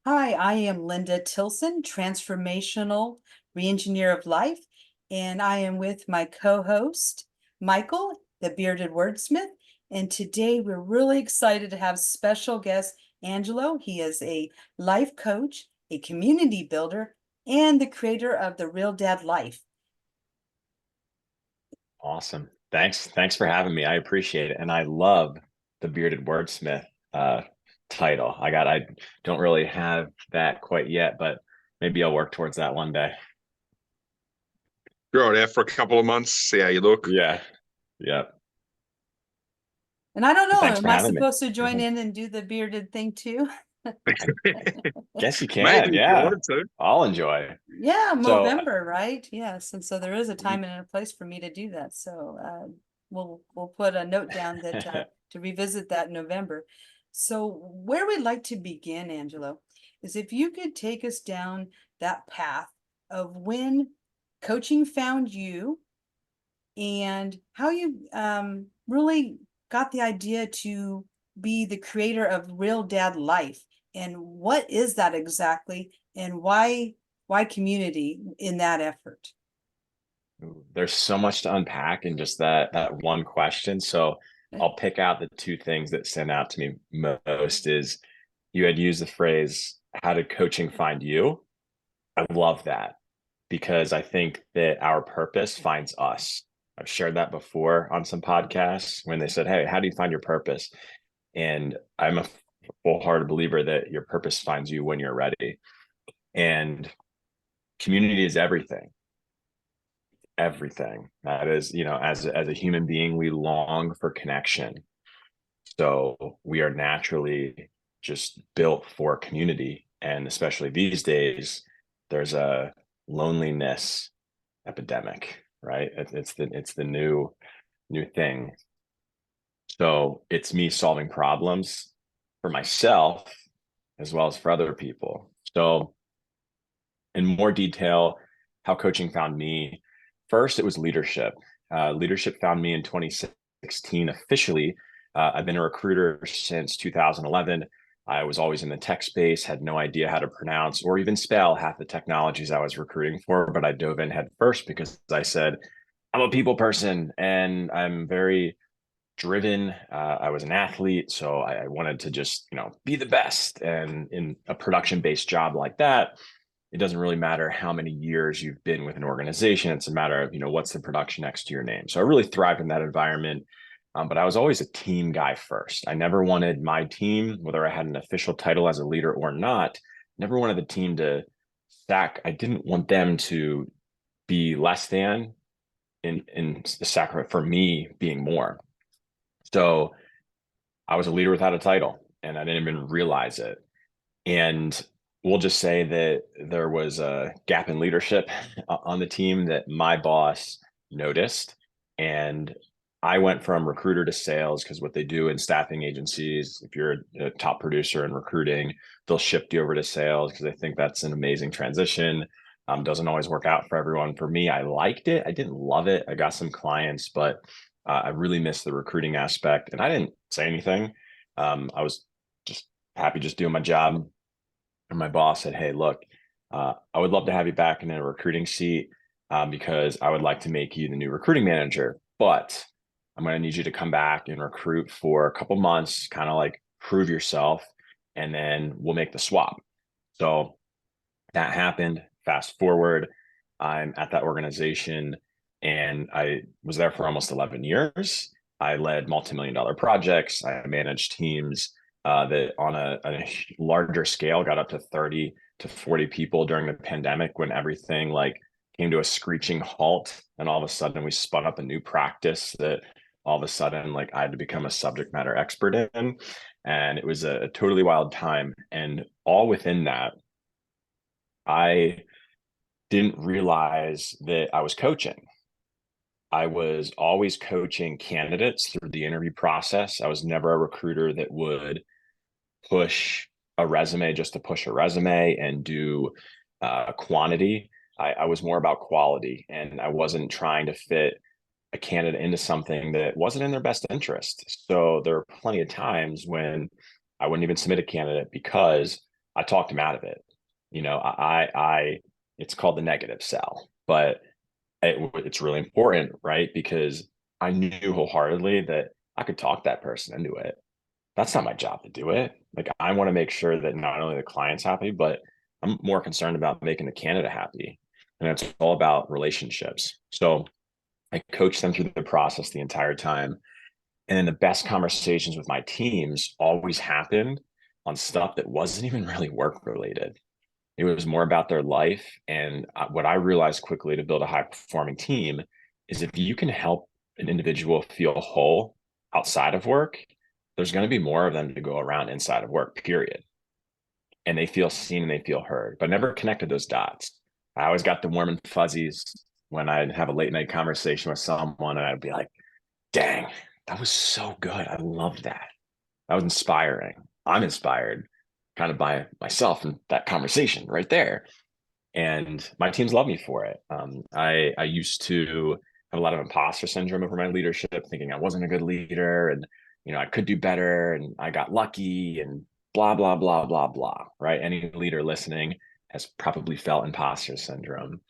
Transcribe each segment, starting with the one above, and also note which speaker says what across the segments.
Speaker 1: Hi, I am Linda Tilson, transformational reengineer of life, and I am with my co-host, Mikeul, the bearded wordsmith. And today we're really excited to have special guest Angelo. He is a life coach, a community builder, and the creator of the R.E.A.L Dad Life.
Speaker 2: Awesome. Thanks for having me. I appreciate it. And I love the bearded wordsmith uh title. I don't really have that quite yet, but maybe I'll work towards that one day.
Speaker 3: Go out there for a couple of months, see how you look.
Speaker 2: Yeah. Yeah.
Speaker 1: And I don't know,
Speaker 2: Thanks
Speaker 1: am
Speaker 2: for
Speaker 1: I
Speaker 2: having me.
Speaker 1: supposed to join in and do the bearded thing too?
Speaker 2: I guess you can.
Speaker 3: Maybe if you
Speaker 2: Yeah.
Speaker 3: wanted to.
Speaker 2: I'll enjoy.
Speaker 1: Yeah,
Speaker 2: So
Speaker 1: November, right? Yes, and so there is a time and a place for me to do that. So we'll put a note down that to revisit that in November. So where we'd like to begin, Angelo, is if you could take us down that path of when coaching found you and how you really got the idea to be the creator of R.E.A.L Dad Life, and what is that exactly, and why community in that effort?
Speaker 2: there's so much to unpack in just that one question. So I'll pick out the two things that stand out to me most is you had used the phrase, how did coaching find you? I love that because I think that our purpose finds us. I've shared that before on some podcasts when they said, hey, how do you find your purpose? And I'm a full-hearted believer that your purpose finds you when you're ready. And community is everything. Everything. That is, as a human being, we long for connection. So we are naturally just built for community. And especially these days, there's a loneliness epidemic, right? It's the new thing. So it's me solving problems for myself as well as for other people. So in more detail, how coaching found me. First, it was leadership. Leadership found me in 2016 officially. I've been a recruiter since 2011. I was always in the tech space, had no idea how to pronounce or even spell half the technologies I was recruiting for, but I dove in head first because I said, I'm a people person and I'm very driven. I was an athlete, so I wanted to just, be the best. And in a production-based job like that, it doesn't really matter how many years you've been with an organization. It's a matter of, what's the production next to your name. So I really thrived in that environment. But I was always a team guy first. I never wanted my team, whether I had an official title as a leader or not, never wanted the team to stack. I didn't want them to be less than in the sacrifice for me being more. So I was a leader without a title and I didn't even realize it. And we'll just say that there was a gap in leadership on the team that my boss noticed. And I went from recruiter to sales because what they do in staffing agencies, if you're a top producer in recruiting, they'll shift you over to sales because I think that's an amazing transition. Doesn't always work out for everyone. For me, I liked it. I didn't love it. I got some clients, but I really missed the recruiting aspect. And I didn't say anything. I was just happy just doing my job. And my boss said, hey, look, I would love to have you back in a recruiting seat because I would like to make you the new recruiting manager. But I'm going to need you to come back and recruit for a couple months, kind of like prove yourself, and then we'll make the swap. So that happened. Fast forward, I'm at that organization and I was there for almost 11 years. I led multi-million dollar projects. I managed teams that on a larger scale got up to 30 to 40 people during the pandemic when everything like came to a screeching halt. And all of a sudden we spun up a new practice that all of a sudden like I had to become a subject matter expert in. And it was a totally wild time. And all within that, I didn't realize that I was coaching. I was always coaching candidates through the interview process. I was never a recruiter that would push a resume just to push a resume and do quantity. I was more about quality, and I wasn't trying to fit a candidate into something that wasn't in their best interest. So there were plenty of times when I wouldn't even submit a candidate because I talked him out of it. It's called the negative sell, but it's really important, right? Because I knew wholeheartedly that I could talk that person into it. That's not my job to do it. Like, I want to make sure that not only the client's happy, but I'm more concerned about making the candidate happy. And it's all about relationships. So I coach them through the process the entire time. And then the best conversations with my teams always happened on stuff that wasn't even really work related. It was more about their life. And what I realized quickly to build a high performing team is if you can help an individual feel whole outside of work, there's going to be more of them to go around inside of work, period. And they feel seen and they feel heard, but never connected those dots. I always got the warm and fuzzies when I'd have a late night conversation with someone and I'd be like, dang, that was so good. I loved that. That was inspiring. I'm inspired kind of by myself and that conversation right there. And my teams love me for it. I used to have a lot of imposter syndrome over my leadership, thinking I wasn't a good leader and I could do better and I got lucky and blah blah blah blah blah. Right? Any leader listening has probably felt imposter syndrome,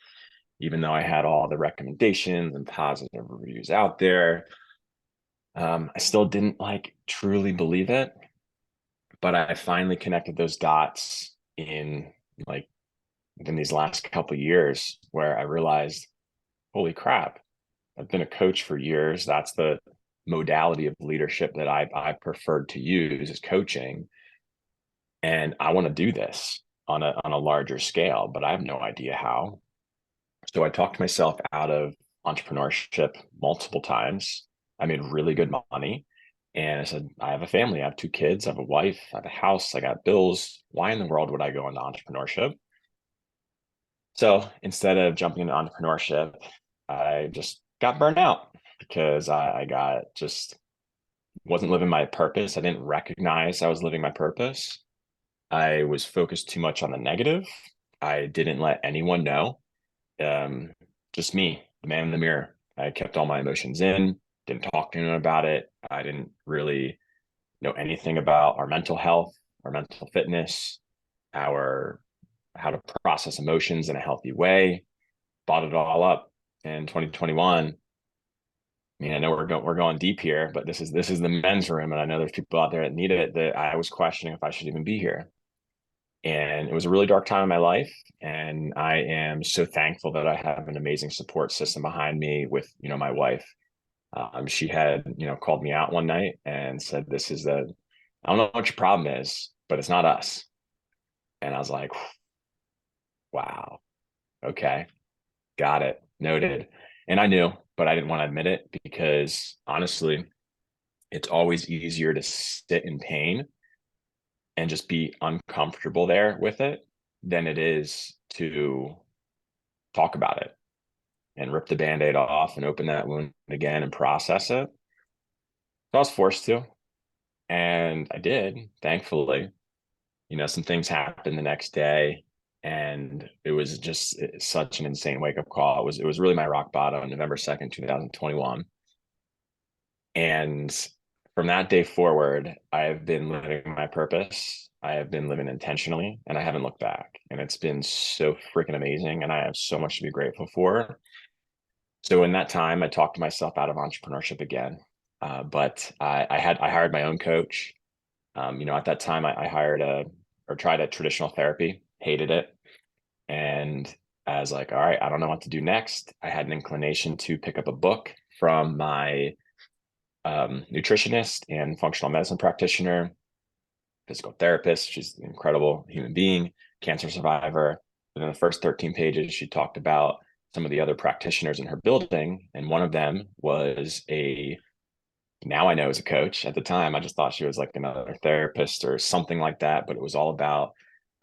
Speaker 2: even though I had all the recommendations and positive reviews out there. I still didn't truly believe it, but I finally connected those dots in like within these last couple of years where I realized, holy crap, I've been a coach for years. That's the modality of leadership that I preferred to use is coaching. And I want to do this on a larger scale, but I have no idea how. So I talked myself out of entrepreneurship multiple times. I made really good money. And I said, I have a family, I have 2 kids, I have a wife, I have a house, I got bills. Why in the world would I go into entrepreneurship? So instead of jumping into entrepreneurship, I just got burnt out because I got just wasn't living my purpose. I didn't recognize I was living my purpose. I was focused too much on the negative. I didn't let anyone know. Um, just me, the man in the mirror. I kept all my emotions in, didn't talk to anyone about it. I didn't really know anything about our mental health, our mental fitness, our how to process emotions in a healthy way. Bought it all up in 2021. I mean, I know we're going deep here, but this is the men's room, and I know there's people out there that need it. That I was questioning if I should even be here, and it was a really dark time in my life. And I am so thankful that I have an amazing support system behind me with my wife. She had called me out one night and said, "This is the I don't know what your problem is, but it's not us." And I was like, "Wow, okay." Got it. Noted. And I knew, but I didn't want to admit it because honestly, it's always easier to sit in pain and just be uncomfortable there with it than it is to talk about it and rip the band-aid off and open that wound again and process it. So I was forced to, and I did, thankfully. Some things happened the next day and it was just such an insane wake-up call. It was really my rock bottom, November 2nd, 2021. And from that day forward, I've been living my purpose. I have been living intentionally and I haven't looked back. And it's been so freaking amazing. And I have so much to be grateful for. So in that time, I talked myself out of entrepreneurship again. But I hired my own coach. At that time I hired or tried a traditional therapy, hated it. And I was like, all right, I don't know what to do next. I had an inclination to pick up a book from my nutritionist and functional medicine practitioner, physical therapist. She's an incredible human being, cancer survivor. And in the first 13 pages, she talked about some of the other practitioners in her building. And one of them was now I know as a coach. At the time, I just thought she was like another therapist or something like that. But it was all about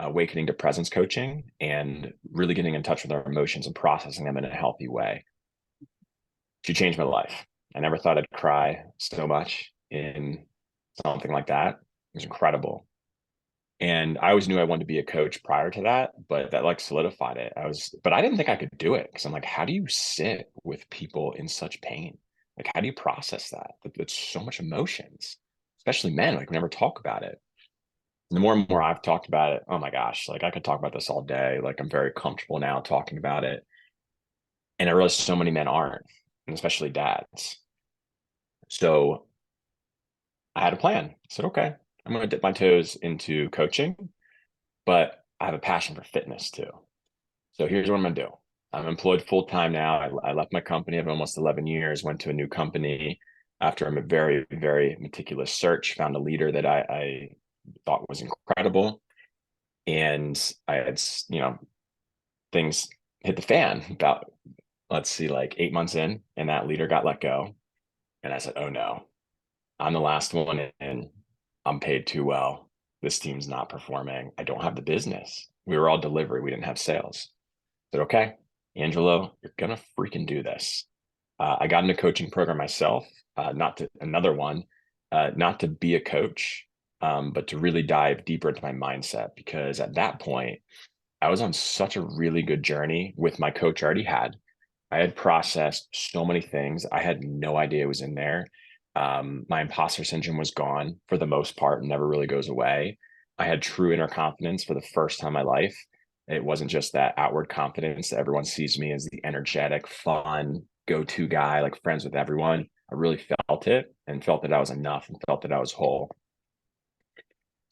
Speaker 2: awakening to presence coaching and really getting in touch with our emotions and processing them in a healthy way. She changed my life. I never thought I'd cry so much in something like that. It was incredible. And I always knew I wanted to be a coach prior to that, but that solidified it. But I didn't think I could do it because I'm like, how do you sit with people in such pain? Like, how do you process that? That's so much emotions, especially men. Like, we never talk about it. the more and more I've talked about it, oh my gosh, like I could talk about this all day. Like I'm very comfortable now talking about it. And I realize so many men aren't, and especially dads. So I had a plan. I said, okay, I'm going to dip my toes into coaching, but I have a passion for fitness too. So here's what I'm going to do. I'm employed full time now. I left my company of almost 11 years, went to a new company after a very, very meticulous search, found a leader that I thought was incredible. And I had, things hit the fan about, let's see, like 8 months in, and that leader got let go. And I said, oh no, I'm the last one in. I'm paid too well. This team's not performing. I don't have the business. We were all delivery. We didn't have sales. I said, okay, Angelo, you're going to freaking do this. I got into a coaching program myself, not to another one, not to be a coach, but to really dive deeper into my mindset. Because at that point, I was on such a really good journey with my coach I already had. I had processed so many things. I had no idea it was in there. My imposter syndrome was gone for the most part, and never really goes away. I had true inner confidence for the first time in my life. It wasn't just that outward confidence that everyone sees me as the energetic, fun, go-to guy, like friends with everyone. I really felt it and felt that I was enough and felt that I was whole.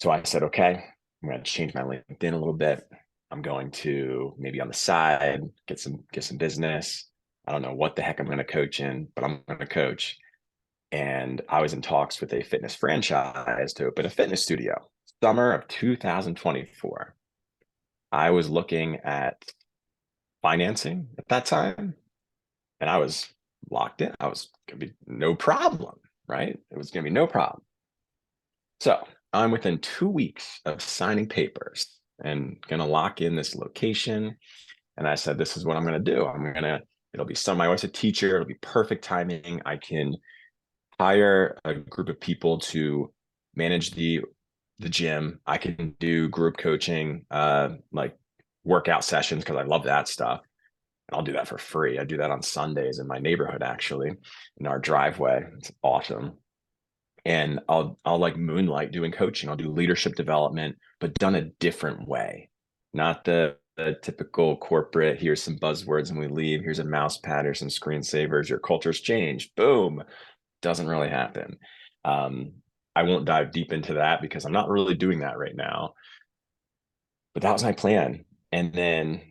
Speaker 2: So I said, okay, I'm going to change my LinkedIn a little bit. I'm going to maybe on the side get some business. I don't know what the heck I'm going to coach in, but I'm going to coach. And I was in talks with a fitness franchise to open a fitness studio. Summer of 2024. I was looking at financing at that time, and I was locked in. I was going to be no problem, right? It was going to be no problem. So I'm within 2 weeks of signing papers and going to lock in this location. And I said, this is what I'm going to do. It'll be my wife's a teacher. It'll be perfect timing. I can hire a group of people to manage the gym. I can do group coaching, like workout sessions, because I love that stuff. And I'll do that for free. I do that on Sundays in my neighborhood, actually, in our driveway. It's awesome. And I'll like moonlight doing coaching. I'll do leadership development, but done a different way. Not the typical corporate, here's some buzzwords and we leave, here's a mouse pad, here's some screensavers, your culture's changed. Boom. Doesn't really happen. Um, I won't dive deep into that because I'm not really doing that right now. But that was my plan. And then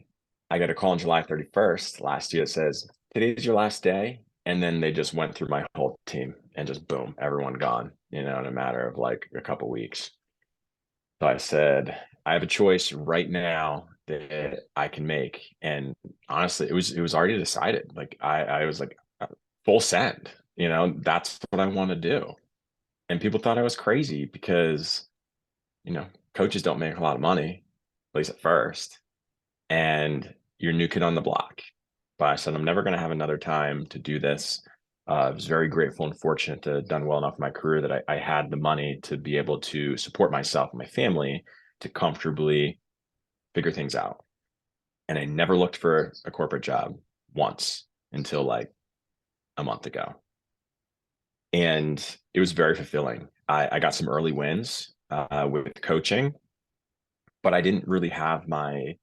Speaker 2: I got a call on July 31st last year that says, today's your last day. And then they just went through my whole team and just boom, everyone gone, in a matter of like a couple weeks. So I said, I have a choice right now that I can make. And honestly, it was already decided. Like I was like full send, that's what I want to do. And people thought I was crazy because, coaches don't make a lot of money, at least at first, and you're new kid on the block. But I said, I'm never going to have another time to do this. I was very grateful and fortunate to have done well enough in my career that I had the money to be able to support myself and my family to comfortably figure things out. And I never looked for a corporate job once until like a month ago. And it was very fulfilling. I got some early wins with coaching, but I didn't really have my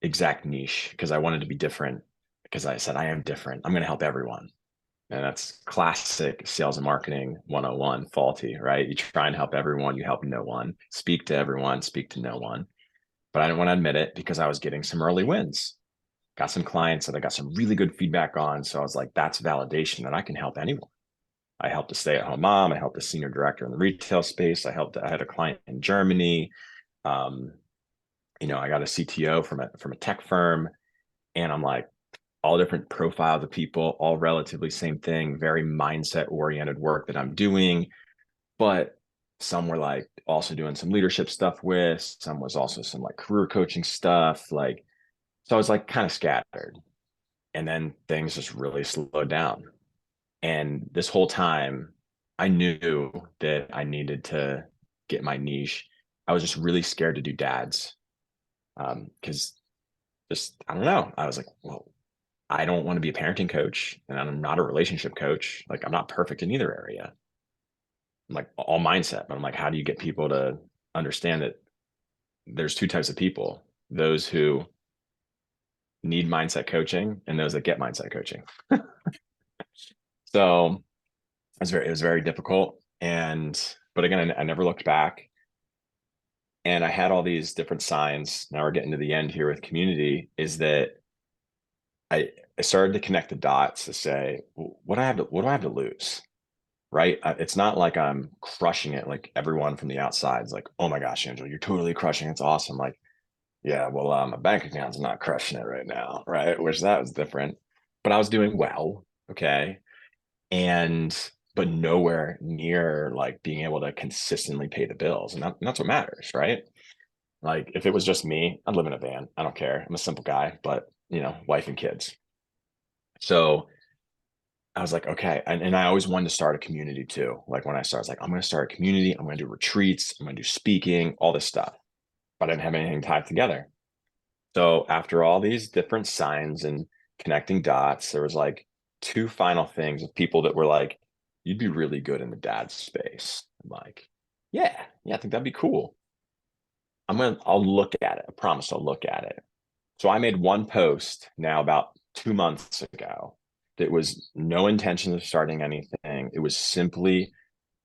Speaker 2: exact niche because I wanted to be different. Because I said, I am different. I'm going to help everyone. And that's classic sales and marketing 101 faulty, right? You try and help everyone, you help no one. Speak to everyone, speak to no one. But I didn't want to admit it because I was getting some early wins. Got some clients that I got some really good feedback on. So I was like, that's validation that I can help anyone. I helped a stay-at-home mom. I helped a senior director in the retail space. I had a client in Germany. Um, I got a CTO from a tech firm, and I'm like, all different profiles of people, all relatively same thing, very mindset oriented work that I'm doing. But some were like also doing some leadership stuff with, some was also some like career coaching stuff. Like, so I was like kind of scattered. And then things just really slowed down. And this whole time, I knew that I needed to get my niche. I was just really scared to do dads because just, I don't know. I was like, well, I don't want to be a parenting coach and I'm not a relationship coach. Like, I'm not perfect in either area. I'm like all mindset, but I'm like, how do you get people to understand that there's two types of people: those who need mindset coaching and those that get mindset coaching. So it was very difficult. But again, I never looked back. And I had all these different signs. Now we're getting to the end here with community, is that I started to connect the dots to say, what do I have to lose? Right. It's not like I'm crushing it. Like everyone from the outside is like, oh my gosh, Angelo, you're totally crushing it. It's awesome. Like, yeah, well, my bank account's not crushing it right now. Right. Which that was different, but I was doing well. Okay. But nowhere near like being able to consistently pay the bills. And that's what matters. Right. Like if it was just me, I'd live in a van. I don't care. I'm a simple guy, but wife and kids. So I was like, okay. And I always wanted to start a community too. Like when I started, I was like, I'm going to start a community. I'm going to do retreats. I'm going to do speaking, all this stuff. But I didn't have anything tied together. So after all these different signs and connecting dots, there was like two final things of people that were like, you'd be really good in the dad space. I'm like, yeah, I think that'd be cool. I'll look at it. I promise I'll look at it. So I made one post now about 2 months ago that was no intention of starting anything. It was simply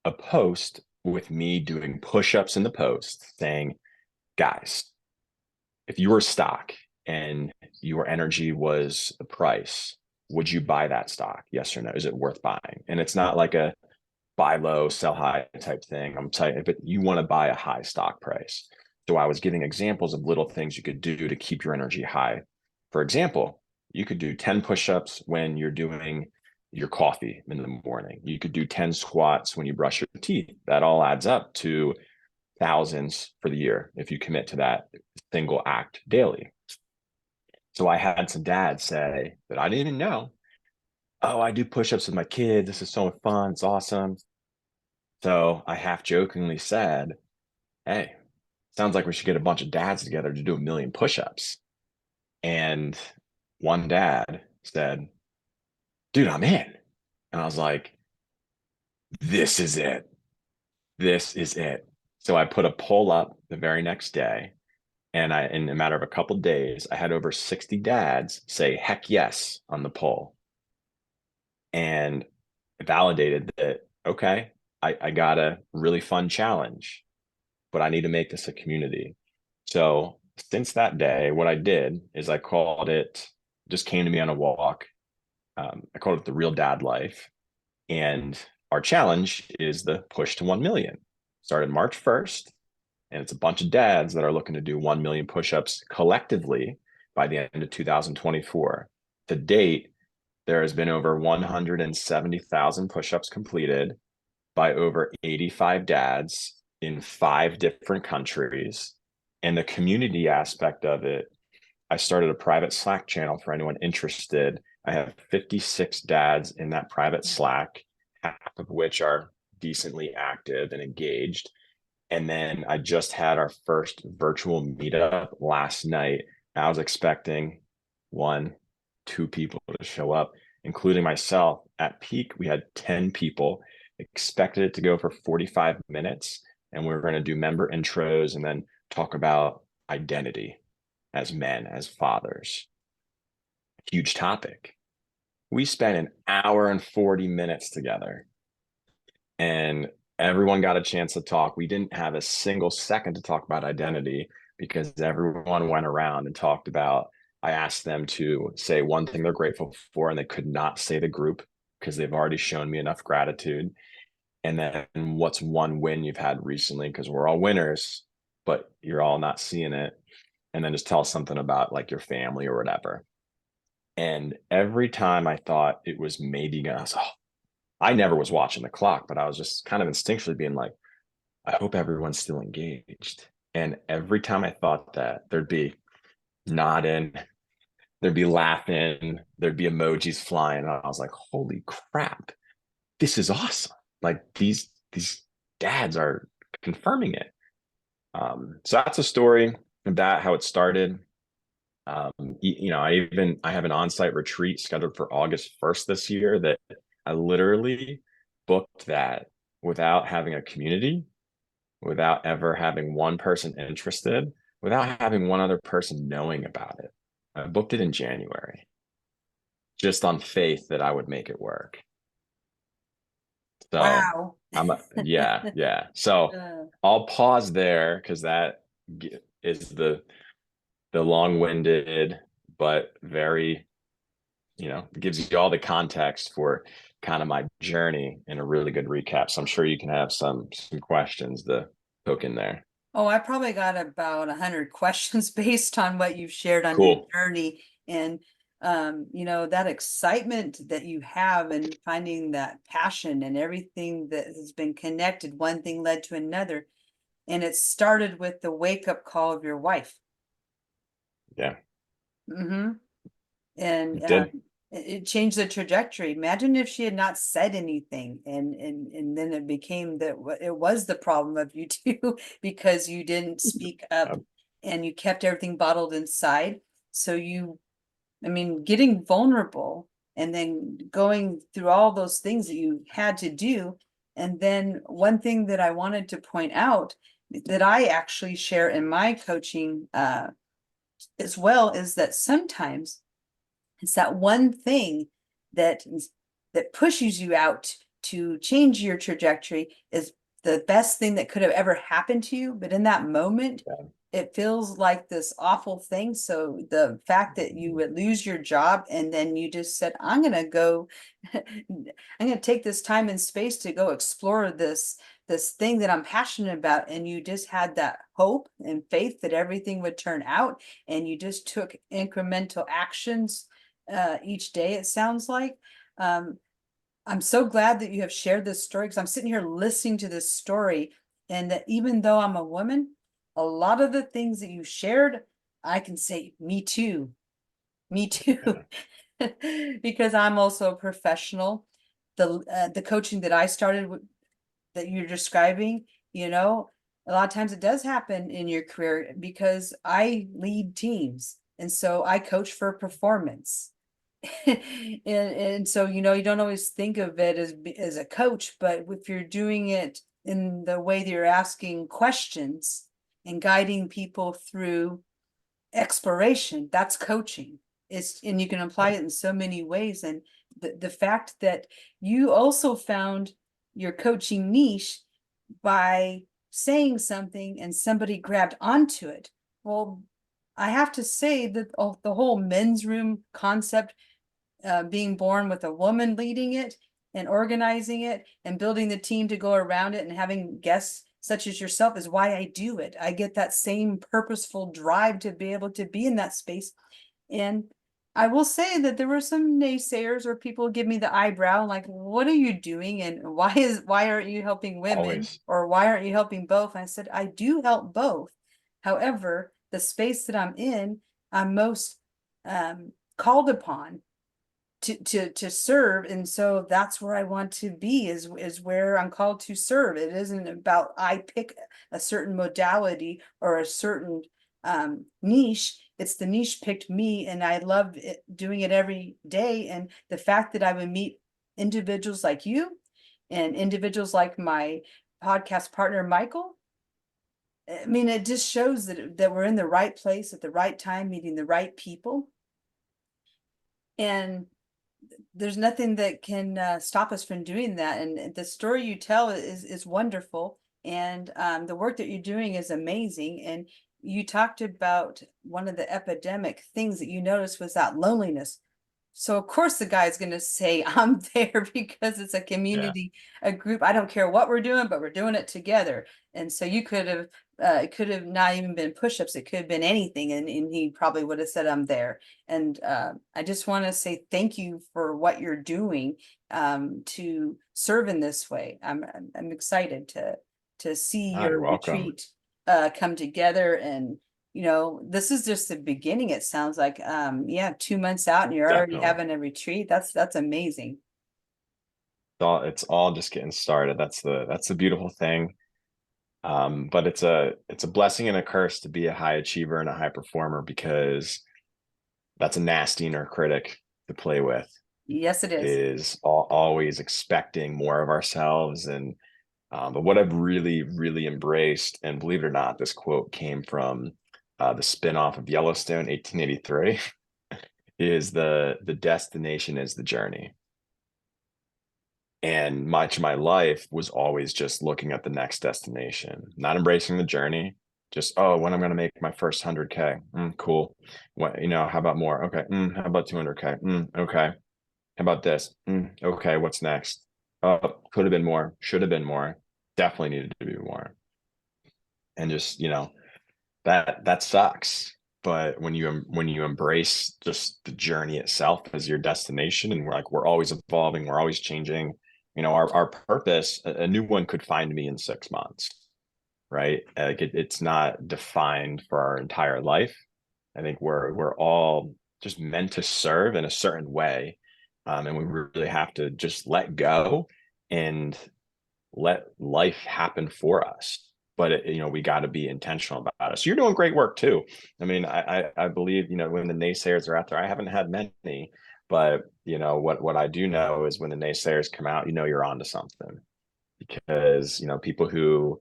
Speaker 2: a post with me doing push-ups in the post saying, guys, if you were stock and your energy was the price, would you buy that stock? Yes or no? Is it worth buying? And it's not like a buy low, sell high type thing. I'm saying, but you want to buy a high stock price. So I was giving examples of little things you could do to keep your energy high. For example, you could do 10 push-ups when you're doing your coffee in the morning. You could do 10 squats when you brush your teeth. That all adds up to thousands for the year if you commit to that single act daily. So I had some dads say that I didn't even know, oh, I do push-ups with my kids. This is so much fun. It's awesome. So I half jokingly said, hey, sounds like we should get a bunch of dads together to do 1,000,000 push-ups. And one dad said, dude, I'm in. And I was like, this is it. This is it. So I put a poll up the very next day. And in a matter of a couple of days, I had over 60 dads say heck yes on the poll. And it validated that, okay, I got a really fun challenge, but I need to make this a community. So since that day, what I did is I called it, just came to me on a walk. I called it the Real Dad Life. And our challenge is the push to 1 million. Started March 1st. And it's a bunch of dads that are looking to do 1 million push-ups collectively by the end of 2024. To date, there has been over 170,000 push-ups completed by over 85 dads in 5 different countries. And the community aspect of it, I started a private Slack channel for anyone interested. I have 56 dads in that private Slack, half of which are decently active and engaged. And then I just had our first virtual meetup last night. I was expecting 1, 2 people to show up, including myself. At peak, we had 10 people. Expected it to go for 45 minutes. And we we're going to do member intros and then talk about identity as men, as fathers. Huge topic. We spent an hour and 40 minutes together. And everyone got a chance to talk. We didn't have a single second to talk about identity because everyone went around and talked about, I asked them to say one thing they're grateful for, and they could not say the group because they've already shown me enough gratitude. And then what's one win you've had recently? Because we're all winners, but you're all not seeing it. And then just tell something about like your family or whatever. And every time I thought it was maybe gonna, I never was watching the clock, but I was just kind of instinctually being like, I hope everyone's still engaged. And every time I thought that, there'd be nodding, there'd be laughing, there'd be emojis flying. And I was like, holy crap, this is awesome. Like these dads are confirming it. So that's a story of that, how it started. I have an on-site retreat scheduled for August 1st this year that I literally booked that without having a community, without ever having one person interested, without having one other person knowing about it. I booked it in January, just on faith that I would make it work. So
Speaker 1: Wow.
Speaker 2: yeah. So
Speaker 1: Uh,
Speaker 2: I'll pause there because that is the long-winded but very, gives you all the context for kind of my journey and a really good recap. So I'm sure you can have some questions to poke in there.
Speaker 1: Oh, I probably got about 100 questions based on what you've shared on your
Speaker 2: Cool.
Speaker 1: journey and that excitement that you have and finding that passion and everything that has been connected, one thing led to another. And it started with the wake-up call of your wife.
Speaker 2: Yeah.
Speaker 1: Mm-hmm. And
Speaker 2: It did.
Speaker 1: it changed the trajectory. Imagine if she had not said anything, and then it became that it was the problem of you two because you didn't speak up and you kept everything bottled inside. So I mean, getting vulnerable and then going through all those things that you had to do. And then one thing that I wanted to point out that I actually share in my coaching as well is that sometimes it's that one thing that that pushes you out to change your trajectory is the best thing that could have ever happened to you. But in that moment,
Speaker 2: Yeah.
Speaker 1: it feels like this awful thing. So the fact that you would lose your job and then you just said, I'm gonna go, I'm gonna take this time and space to go explore this thing that I'm passionate about. And you just had that hope and faith that everything would turn out. And you just took incremental actions each day, it sounds like. Um, I'm so glad that you have shared this story because I'm sitting here listening to this story, and that even though I'm a woman, a lot of the things that you shared, I can say, me too, because I'm also a professional. The coaching that I started with, that you're describing, a lot of times it does happen in your career because I lead teams, and so I coach for performance. And so you don't always think of it as a coach, but if you're doing it in the way that you're asking questions and guiding people through exploration, that's coaching. And you can apply it in so many ways. And the fact that you also found your coaching niche by saying something and somebody grabbed onto it. Well, I have to say that the whole men's room concept, being born with a woman leading it and organizing it and building the team to go around it and having guests such as yourself is why I do it. I get that same purposeful drive to be able to be in that space. And I will say that there were some naysayers or people give me the eyebrow, like, what are you doing? And why aren't you helping women?
Speaker 2: Always.
Speaker 1: Or why aren't you helping both? And I said, I do help both. However, the space that I'm in, I'm most called upon to serve, and so that's where I want to be, is where I'm called to serve. It isn't about I pick a certain modality or a certain niche. It's the niche picked me, and I love doing it every day. And the fact that I would meet individuals like you and individuals like my podcast partner Mikeul, I mean, it just shows that we're in the right place at the right time, meeting the right people. And there's nothing that can stop us from doing that. And the story you tell is wonderful. And the work that you're doing is amazing. And you talked about one of the epidemic things that you noticed was that loneliness. So of course the guy's going to say, I'm there because it's a
Speaker 2: Yeah.
Speaker 1: community, a group. I don't care what we're doing, but we're doing it together. And so you it could have not even been push-ups. It could have been anything. And he probably would have said, I'm there. And I just want to say thank you for what you're doing to serve in this way. I'm excited to see
Speaker 2: Oh, you're
Speaker 1: your
Speaker 2: welcome.
Speaker 1: retreat come together. And this is just the beginning. It sounds like, yeah, 2 months out and you're already
Speaker 2: Definitely.
Speaker 1: having a retreat. That's amazing.
Speaker 2: It's all just getting started. That's the beautiful thing. But it's a blessing and a curse to be a high achiever and a high performer, because that's a nasty inner critic to play with,
Speaker 1: Yes, it is.
Speaker 2: is always expecting more of ourselves. And But what I've really embraced, and believe it or not, this quote came from the spinoff of Yellowstone, 1883, is the destination is the journey. And much of my life was always just looking at the next destination, not embracing the journey. Just, oh, when I'm going to make my first 100K. Cool. What, how about more? Okay. How about 200K? Okay. How about this? Okay. What's next? Oh, could have been more. Should have been more. Definitely needed to be more. And just, that sucks. But when you embrace just the journey itself as your destination, and we're always evolving, we're always changing, our purpose, a new one could find me in 6 months, right? Like it's not defined for our entire life. I think we're all just meant to serve in a certain way, and we really have to just let go and let life happen for us. But we got to be intentional about it. So you're doing great work too. I mean, I believe, when the naysayers are out there, I haven't had many, but what I do know is when the naysayers come out, you're onto something. Because people who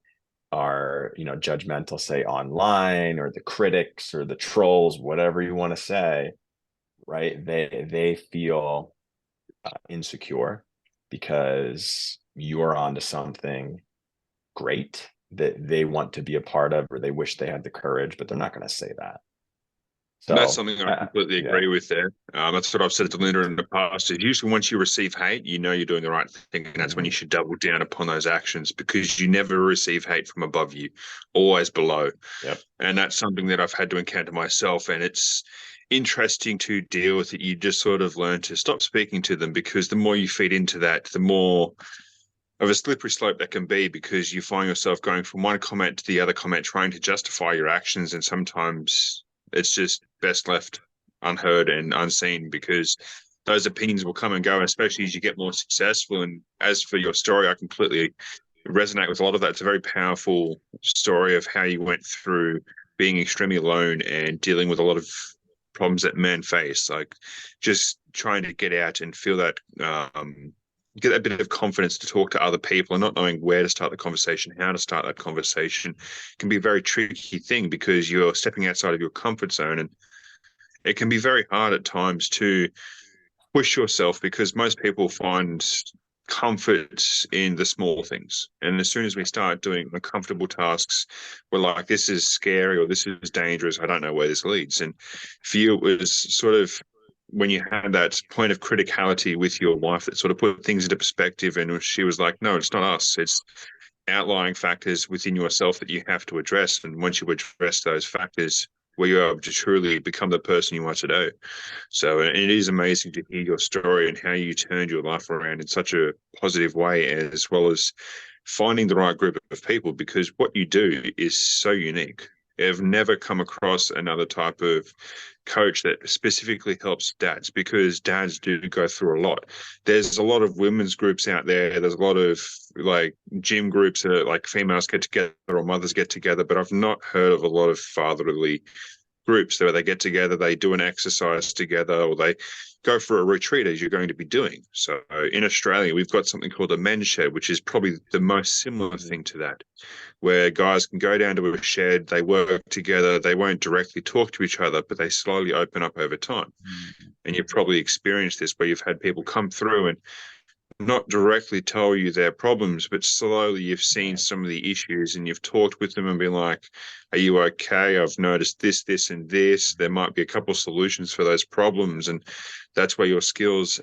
Speaker 2: are judgmental, say online, or the critics or the trolls, whatever you want to say, right? They feel insecure because you're onto something great that they want to be a part of, or they wish they had the courage, but they're not going to say that.
Speaker 3: That's
Speaker 2: So
Speaker 3: something I completely agree with there. That's what I've said to Linda in the past. Is usually once you receive hate, you're doing the right thing, and that's when you should double down upon those actions, because you never receive hate from above you, always below.
Speaker 2: Yep.
Speaker 3: And that's something that I've had to encounter myself, and it's interesting to deal with it. You just sort of learn to stop speaking to them, because the more you feed into that, the more of a slippery slope that can be, because you find yourself going from one comment to the other comment, trying to justify your actions, and sometimes it's just best left unheard and unseen, because those opinions will come and go, especially as you get more successful. And as for your story, I completely resonate with a lot of that. It's a very powerful story of how you went through being extremely alone and dealing with a lot of problems that men face, like just trying to get out and feel that get a bit of confidence to talk to other people, and not knowing where to start the conversation, how to start that conversation can be a very tricky thing, because you're stepping outside of your comfort zone, and it can be very hard at times to push yourself, because most people find comfort in the small things. And as soon as we start doing uncomfortable tasks, we're like, this is scary, or this is dangerous. I don't know where this leads. And for you, it was sort of when you had that point of criticality with your wife that sort of put things into perspective, and she was like, no, it's not us. It's outlying factors within yourself that you have to address. And once you address those factors, where you're able to truly become the person you are today. So it is amazing to hear your story and how you turned your life around in such a positive way, as well as finding the right group of people, because what you do is so unique. I've never come across another type of coach that specifically helps dads, because dads do go through a lot. There's a lot of women's groups out there. There's a lot of like gym groups that like females get together or mothers get together, but I've not heard of a lot of fatherly groups where they get together, they do an exercise together, or they go for a retreat, as you're going to be doing. So in Australia, we've got something called a men's shed, which is probably the most similar thing to that, where guys can go down to a shed, they work together, they won't directly talk to each other, but they slowly open up over time. And you've probably experienced this, where you've had people come through and not directly tell you their problems, but slowly you've seen some of the issues, and you've talked with them and been like, are you okay? I've noticed this, this, and this. There might be a couple of solutions for those problems. And that's where your skills,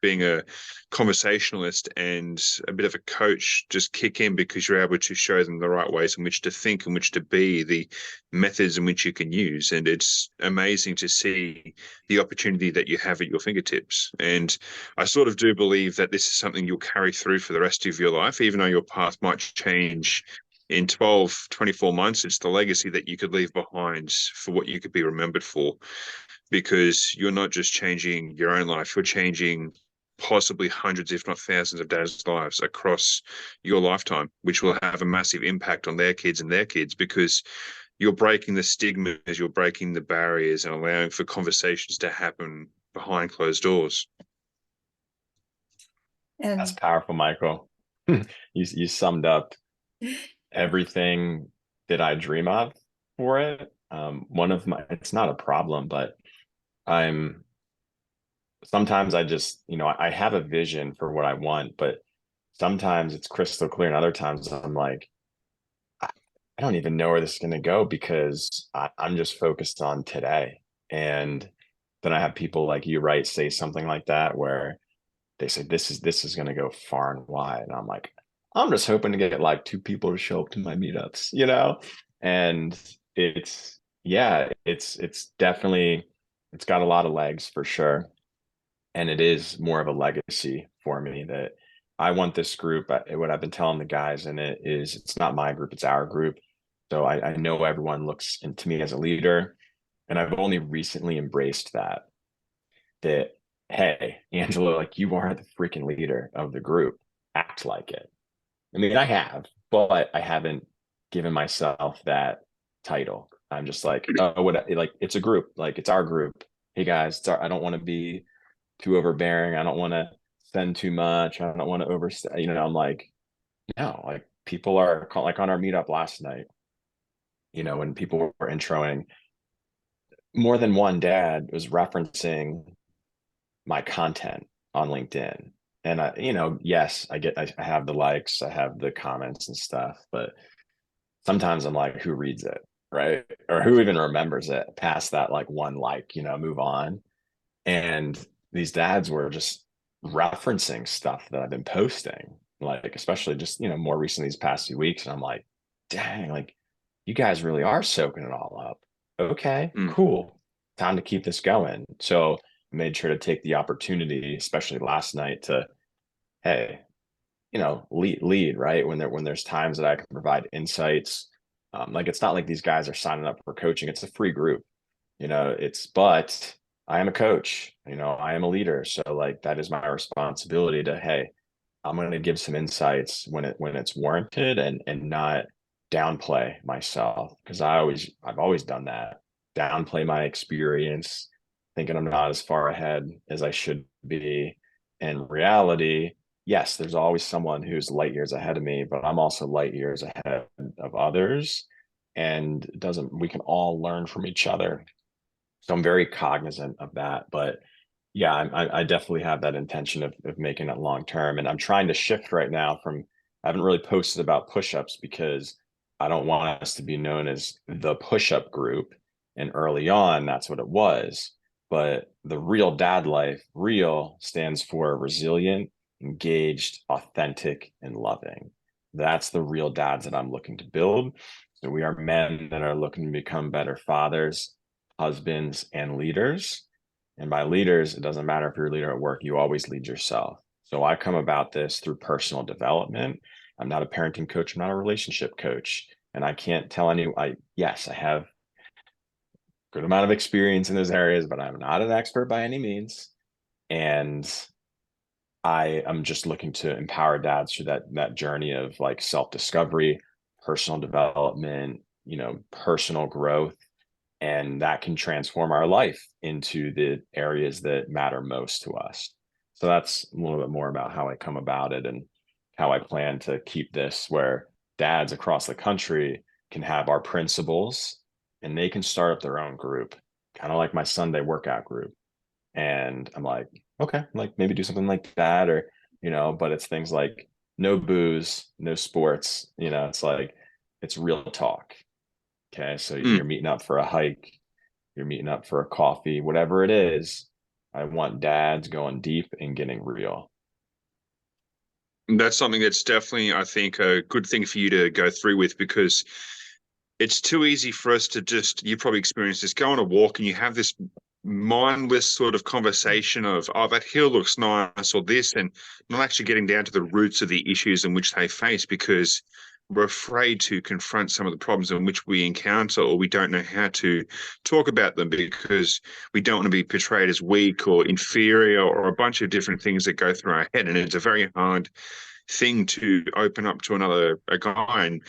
Speaker 3: being a conversationalist and a bit of a coach, just kick in, because you're able to show them the right ways in which to think and which to be, the methods in which you can use. And it's amazing to see the opportunity that you have at your fingertips. And I sort of do believe that this is something you'll carry through for the rest of your life, even though your path might change in 12, 24 months. It's the legacy that you could leave behind for what you could be remembered for, because you're not just changing your own life, you're changing possibly hundreds, if not thousands of dads' lives across your lifetime, which will have a massive impact on their kids and their kids, because you're breaking the stigmas, you're breaking the barriers, and allowing for conversations to happen behind closed doors.
Speaker 2: That's
Speaker 1: And
Speaker 2: powerful, Mikeul. You summed up everything that I dream of for it. One of my, it's not a problem, but I'm sometimes I just, I have a vision for what I want, but sometimes it's crystal clear, and other times I'm like, I, I don't even know where this is going to go because I'm just focused on today. And then I have people like you, right, say something like that where they say this is going to go far and wide, and I'm like, I'm just hoping to get like two people to show up to my meetups. And it's yeah, it's definitely, it's got a lot of legs for sure, and it is more of a legacy for me that I want this group. What I've been telling the guys in it is, it's not my group, it's our group. So I know everyone looks to me as a leader, and I've only recently embraced that, hey, Angelo, like, you are the freaking leader of the group. Act like it. I mean, I have, but I haven't given myself that title. I'm just like, oh, what, like, it's a group, like, it's our group. Hey guys, I don't want to be too overbearing. I don't want to spend too much. I don't want to overstay. I'm like, no, like, people are like on our meetup last night, when people were introing, more than one dad was referencing my content on LinkedIn. And yes, I have the likes, I have the comments and stuff, but sometimes I'm like, who reads it, right? Or who even remembers it past that like one like, move on. And these dads were just referencing stuff that I've been posting, like, especially just, more recently these past few weeks. And I'm like, dang, like, you guys really are soaking it all up. Okay,
Speaker 3: Mm.
Speaker 2: cool. Time to keep this going. So I made sure to take the opportunity, especially last night, to, hey, lead, right? When there's times that I can provide insights. Like, it's not like these guys are signing up for coaching. It's a free group, but I am a coach, I am a leader. So like, that is my responsibility to, hey, I'm going to give some insights when it's warranted, and not downplay myself, because I've always done that. Downplay my experience, thinking I'm not as far ahead as I should be. In reality, yes, there's always someone who's light years ahead of me, but I'm also light years ahead of others. And it doesn't we can all learn from each other. So I'm very cognizant of that. But yeah, I definitely have that intention of making it long term. And I'm trying to shift right now from, I haven't really posted about push-ups because I don't want us to be known as the push-up group. And early on, that's what it was. But the Real Dad Life, real stands for resilient, engaged, authentic, and loving. That's the real dads that I'm looking to build. So we are men that are looking to become better fathers, husbands, and leaders. And by leaders, it doesn't matter if you're a leader at work, you always lead yourself. So I come about this through personal development. I'm not a parenting coach, I'm not a relationship coach. And I can't tell anyone, yes, I have a good amount of experience in those areas, but I'm not an expert by any means. And I am just looking to empower dads through that journey of like self-discovery, personal development, personal growth, and that can transform our life into the areas that matter most to us. So that's a little bit more about how I come about it, and how I plan to keep this where dads across the country can have our principles, and they can start up their own group, kind of like my Sunday workout group. And I'm like, okay, like, maybe do something like that, or, but it's things like no booze, no sports, it's like, it's real talk. Okay. So
Speaker 3: Mm.
Speaker 2: you're meeting up for a hike, you're meeting up for a coffee, whatever it is. I want dads going deep and getting real.
Speaker 3: That's something that's definitely, I think, a good thing for you to go through with, because it's too easy for us to just, you probably experienced this, go on a walk and you have this mindless sort of conversation of, oh, that hill looks nice, or this, and not actually getting down to the roots of the issues in which they face, because we're afraid to confront some of the problems in which we encounter, or we don't know how to talk about them because we don't want to be portrayed as weak or inferior, or a bunch of different things that go through our head. And it's a very hard thing to open up to a guy. And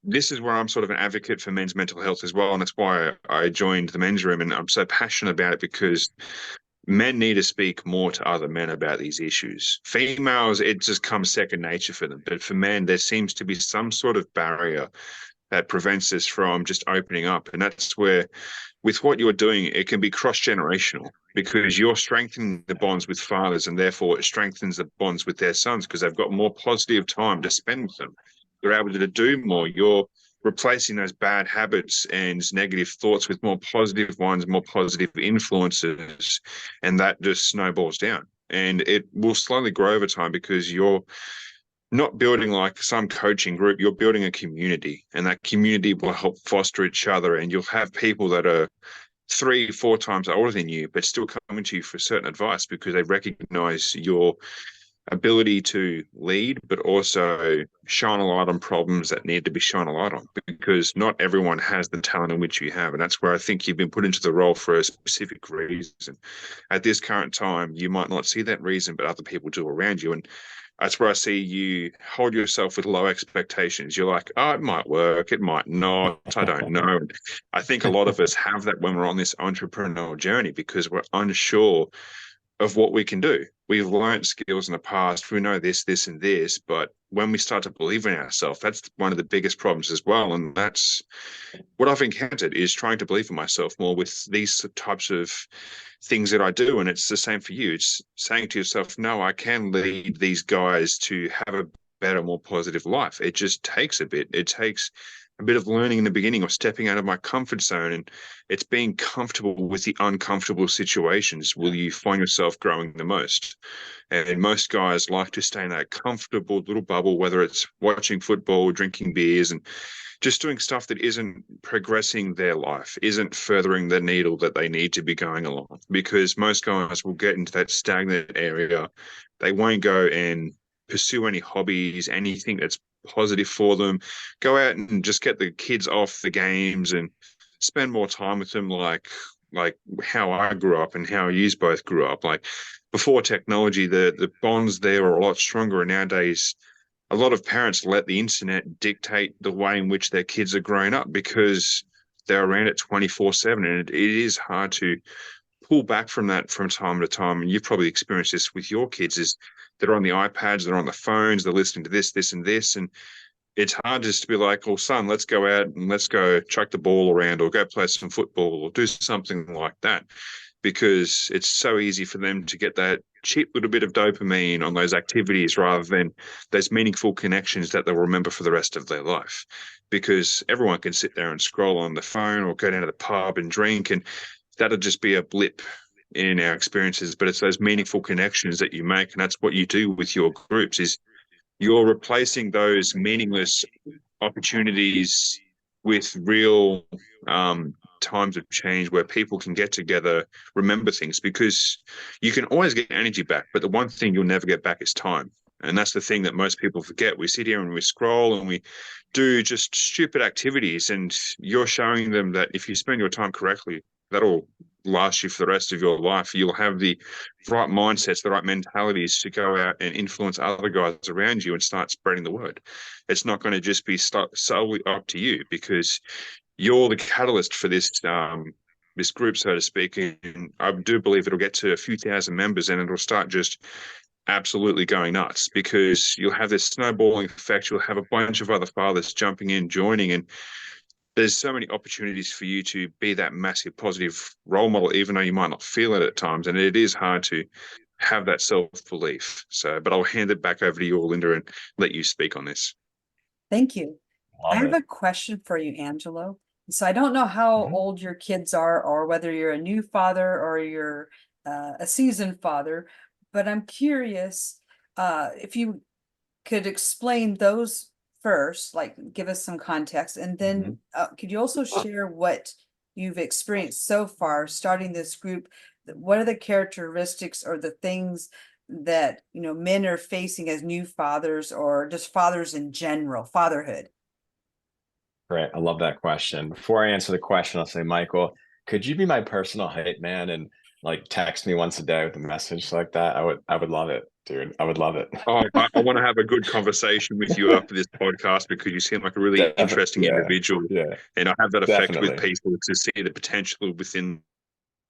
Speaker 3: this is where I'm sort of an advocate for men's mental health as well. And that's why I joined the men's room. And I'm so passionate about it, because men need to speak more to other men about these issues. Females, it just comes second nature for them. But for men, there seems to be some sort of barrier that prevents us from just opening up. And that's where, with what you're doing, it can be cross-generational because you're strengthening the bonds with fathers, and therefore it strengthens the bonds with their sons because they've got more positive time to spend with them. You're able to do more. You're replacing those bad habits and negative thoughts with more positive ones, more positive influences, and that just snowballs down. And it will slowly grow over time because you're not building like some coaching group, you're building a community, and that community will help foster each other. And you'll have people that are 3, 4 times older than you, but still coming to you for certain advice because they recognize your ability to lead, but also shine a light on problems that need to be shone a light on, because not everyone has the talent in which you have. And that's where I think you've been put into the role for a specific reason. At this current time, you might not see that reason, but other people do around you. And that's where I see you hold yourself with low expectations. You're like, oh, it might work, it might not, I don't know. And I think a lot of us have that when we're on this entrepreneurial journey because we're unsure of what we can do. We've learned skills in the past. We know this, this, and this. But when we start to believe in ourselves, that's one of the biggest problems as well. And that's what I've encountered, is trying to believe in myself more with these types of things that I do. And it's the same for you. It's saying to yourself, no, I can lead these guys to have a better, more positive life. It just takes a bit. It takes a bit of learning in the beginning, or stepping out of my comfort zone. And it's being comfortable with the uncomfortable situations will you find yourself growing the most. And most guys like to stay in that comfortable little bubble, whether it's watching football, drinking beers, and just doing stuff that isn't progressing their life, isn't furthering the needle that they need to be going along. Because most guys will get into that stagnant area. They won't go and pursue any hobbies, anything that's positive for them. Go out and just get the kids off the games and spend more time with them, like how I grew up and how you both grew up. Like before technology, the bonds there are a lot stronger. And nowadays, a lot of parents let the internet dictate the way in which their kids are growing up because they're around it 24/7, and it is hard to pull back from that from time to time. And you've probably experienced this with your kids, is they're on the iPads, they're on the phones, they're listening to this, this, and this. And it's hard just to be like, oh, son, let's go out and let's go chuck the ball around or go play some football or do something like that, because it's so easy for them to get that cheap little bit of dopamine on those activities rather than those meaningful connections that they'll remember for the rest of their life. Because everyone can sit there and scroll on the phone or go down to the pub and drink, and that'll just be a blip in our experiences. But it's those meaningful connections that you make, and that's what you do with your groups, is you're replacing those meaningless opportunities with real times of change where people can get together, remember things, because you can always get energy back, but the one thing you'll never get back is time. And that's the thing that most people forget. We sit here and we scroll and we do just stupid activities, and you're showing them that if you spend your time correctly, that'll last you for the rest of your life. You'll have the right mindsets, the right mentalities to go out and influence other guys around you and start spreading the word. It's not going to just be solely up to you, because you're the catalyst for this this group, so to speak. And I do believe it'll get to a few thousand members, and it'll start just absolutely going nuts, because you'll have this snowballing effect. You'll have a bunch of other fathers jumping in, joining, and there's so many opportunities for you to be that massive positive role model, even though you might not feel it at times. And it is hard to have that self-belief. So, but I'll hand it back over to you, Linda, and let you speak on this.
Speaker 1: Thank you. I
Speaker 2: Love
Speaker 1: have
Speaker 2: it.
Speaker 1: a question for you, Angelo. So I don't know how
Speaker 2: Mhm.
Speaker 1: old your kids are, or whether you're a new father or you're a seasoned father, but I'm curious if you could explain those first, like give us some context, and then could you also share what you've experienced so far starting this group? What are the characteristics or the things that, you know, men are facing as new fathers, or just fathers in general, fatherhood?
Speaker 2: Great. I love that question. Before I answer the question, I'll say, Mikeul, could you be my personal hype man and like text me once a day with a message like that? I would love it, dude. I would love it.
Speaker 3: Oh, I want to have a good conversation with you after this podcast, because you seem like a really interesting
Speaker 2: Yeah,
Speaker 3: individual.
Speaker 2: yeah,
Speaker 3: And I have that effect with
Speaker 2: definitely.
Speaker 3: people to see the potential within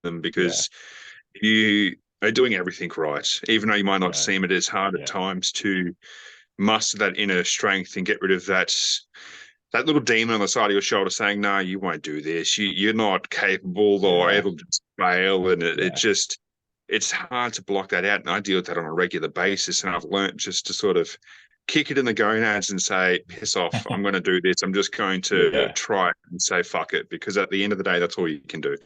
Speaker 3: them,
Speaker 2: Yeah,
Speaker 3: because you are doing everything right, even though you might not
Speaker 2: Yeah.
Speaker 3: seem it as hard at
Speaker 2: Yeah.
Speaker 3: times to muster that inner strength and get rid of that little demon on the side of your shoulder saying, "No, you won't do this. You're not capable or
Speaker 2: Yeah.
Speaker 3: able to fail." And it
Speaker 2: Yeah.
Speaker 3: just it's hard to block that out. And I deal with that on a regular basis. And I've learned just to sort of kick it in the gonads and say, "Piss off! I'm going to do this. I'm just going to
Speaker 2: Yeah.
Speaker 3: try it and say fuck it," because at the end of the day, that's all you can do.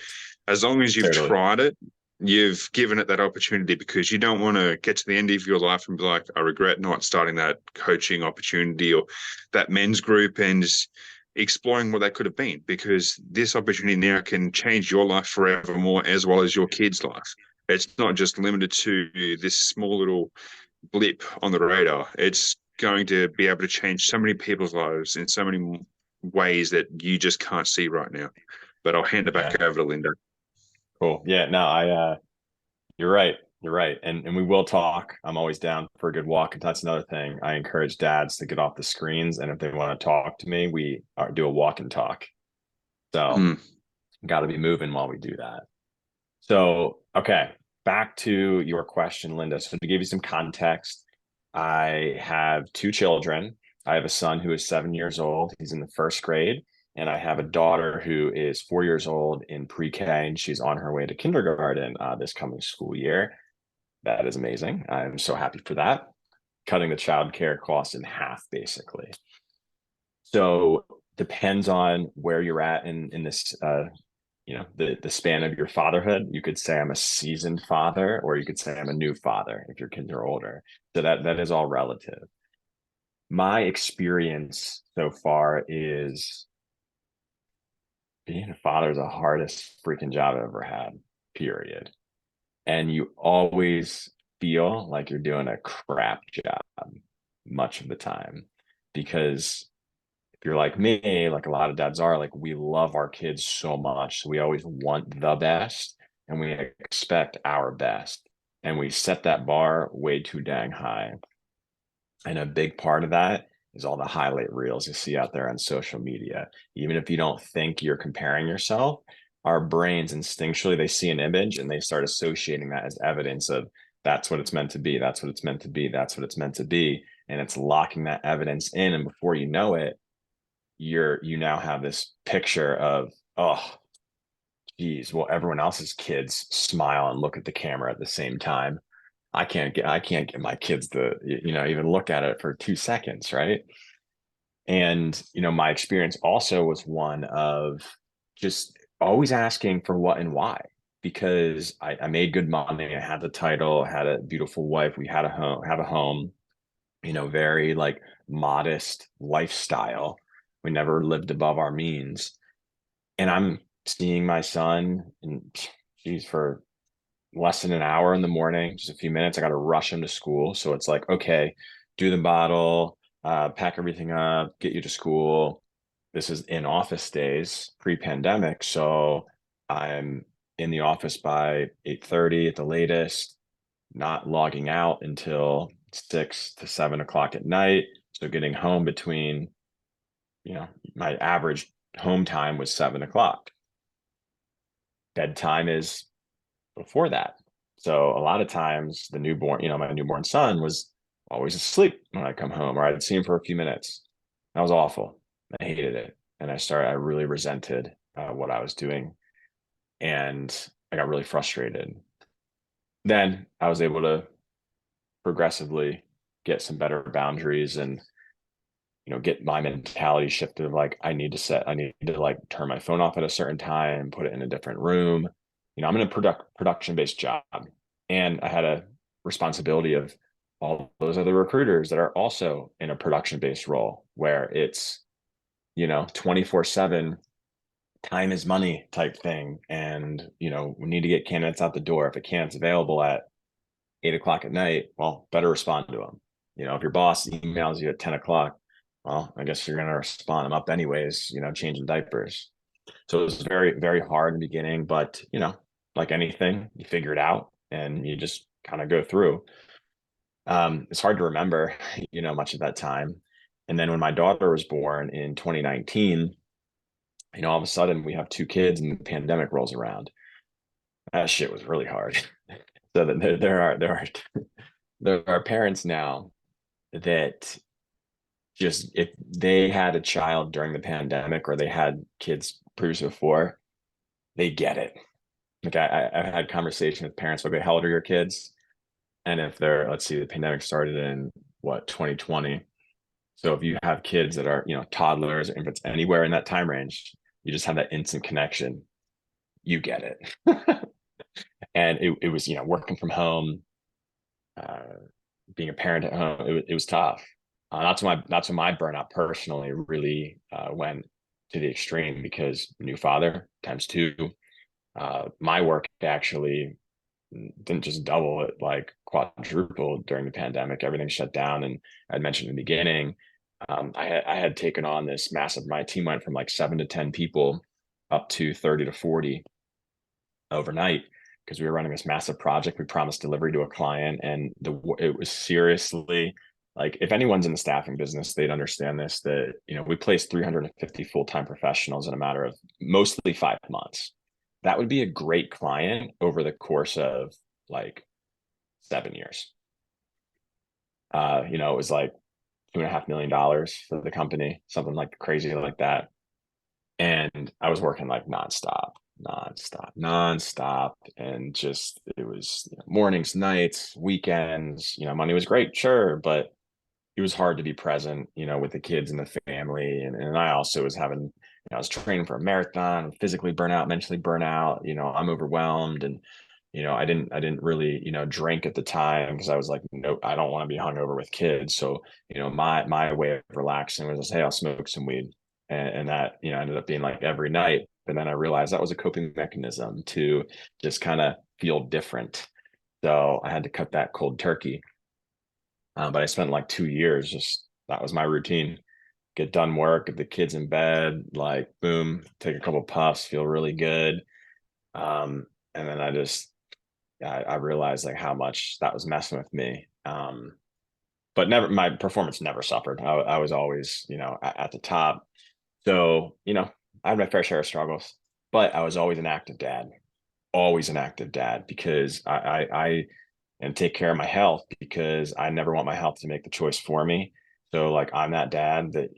Speaker 3: As long as you've
Speaker 2: Totally.
Speaker 3: tried it, you've given it that opportunity, because you don't want to get to the end of your life and be like, "I regret not starting that coaching opportunity or that men's group and exploring what that could have been," because this opportunity now can change your life forevermore as well as your kids' life. It's not just limited to this small little blip on the radar. It's going to be able to change so many people's lives in so many ways that you just can't see right now. But I'll hand it
Speaker 2: Yeah.
Speaker 3: back over to Linda.
Speaker 2: Cool. Yeah. No, you're right. You're right. And we will talk. I'm always down for a good walk. And that's another thing. I encourage dads to get off the screens. And if they want to talk to me, we do a walk and talk. So
Speaker 3: Mm.
Speaker 2: got to be moving while we do that. So, okay, back to your question, Linda. So, to give you some context, I have two children. I have a son who is 7 years old. He's in the first grade. And I have a daughter who is 4 years old in pre-K, and she's on her way to kindergarten this coming school year. That is amazing. I'm so happy for that. Cutting the childcare costs in half, basically. So, depends on where you're at in this the span of your fatherhood. You could say I'm a seasoned father, or you could say I'm a new father if your kids are older. So that is all relative. My experience so far is being a father is the hardest freaking job I've ever had, period. And you always feel like you're doing a crap job much of the time, because if you're like me, like a lot of dads are, like we love our kids so much. So we always want the best and we expect our best. And we set that bar way too dang high. And a big part of that is all the highlight reels you see out there on social media. Even if you don't think you're comparing yourself, our brains instinctually, they see an image and they start associating that as evidence of that's what it's meant to be. That's what it's meant to be. That's what it's meant to be. And it's locking that evidence in. And before you know it, you now have this picture of, oh geez, well, everyone else's kids smile and look at the camera at the same time. I can't get my kids to even look at it for 2 seconds, right? And my experience also was one of just always asking for what and why, because I made good money, I had the title, had a beautiful wife, we had a home, have a home, very like modest lifestyle. We never lived above our means. And I'm seeing my son, and geez, for less than an hour in the morning, just a few minutes. I got to rush him to school. So it's like, okay, do the bottle, pack everything up, get you to school. This is in office days, pre-pandemic. So I'm in the office by 8:30 at the latest, not logging out until 6 to 7 o'clock at night. So getting home between, my average home time was 7 o'clock. Bedtime is before that. So a lot of times the newborn, my newborn son was always asleep when I come home, or I'd see him for a few minutes. That was awful. I hated it. And I really resented what I was doing. And I got really frustrated. Then I was able to progressively get some better boundaries and, get my mentality shifted of like, I need to like turn my phone off at a certain time, put it in a different room. I'm in a production-based job, and I had a responsibility of all those other recruiters that are also in a production-based role where it's, 24/7 time is money type thing. And, we need to get candidates out the door. If a candidate's available at 8 o'clock at night, well, better respond to them. If your boss emails you at 10 o'clock, well, I guess you're going to respond. I'm up anyways, changing diapers. So it was very, very hard in the beginning, but, like anything, you figure it out and you just kind of go through. It's hard to remember, much of that time. And then when my daughter was born in 2019, all of a sudden we have two kids and the pandemic rolls around. That shit was really hard. So that there are parents now that just, if they had a child during the pandemic or they had kids previously before, they get it. Like I've had conversations with parents, okay, how old are your kids? And if they're, let's see, the pandemic started in what, 2020. So if you have kids that are, toddlers, if it's anywhere in that time range, you just have that instant connection. You get it. And it was, working from home, uh, being a parent at home, it was tough. That's when my burnout personally really went to the extreme, because new father times two. My work actually didn't just double, it like quadrupled during the pandemic. Everything shut down, and I mentioned in the beginning, I had taken on this massive. My team went from like 7 to 10 people up to 30 to 40 overnight, because we were running this massive project. We promised delivery to a client, and it was seriously, like, if anyone's in the staffing business, they'd understand this, that we placed 350 full-time professionals in a matter of mostly 5 months. That would be a great client over the course of like 7 years. It was like $2.5 million for the company, something like crazy like that. And I was working like nonstop. And just, it was mornings, nights, weekends. Money was great, sure, but it was hard to be present, with the kids and the family. And I also was having, I was training for a marathon, physically burnt out, mentally burnt out. I'm overwhelmed. And I didn't really, drink at the time, because I was like, no, I don't want to be hungover with kids. So, my way of relaxing was just, hey, I'll smoke some weed. And that, ended up being like every night. And then I realized that was a coping mechanism to just kind of feel different. So I had to cut that cold turkey. But I spent like 2 years, just, that was my routine. Get done work, get the kids in bed, like boom, take a couple puffs, feel really good. And then I realized like how much that was messing with me. But never, my performance never suffered. I was always, at the top. So, I had my fair share of struggles, but I was always an active dad, because I and take care of my health, because I never want my health to make the choice for me. So like, I'm that dad that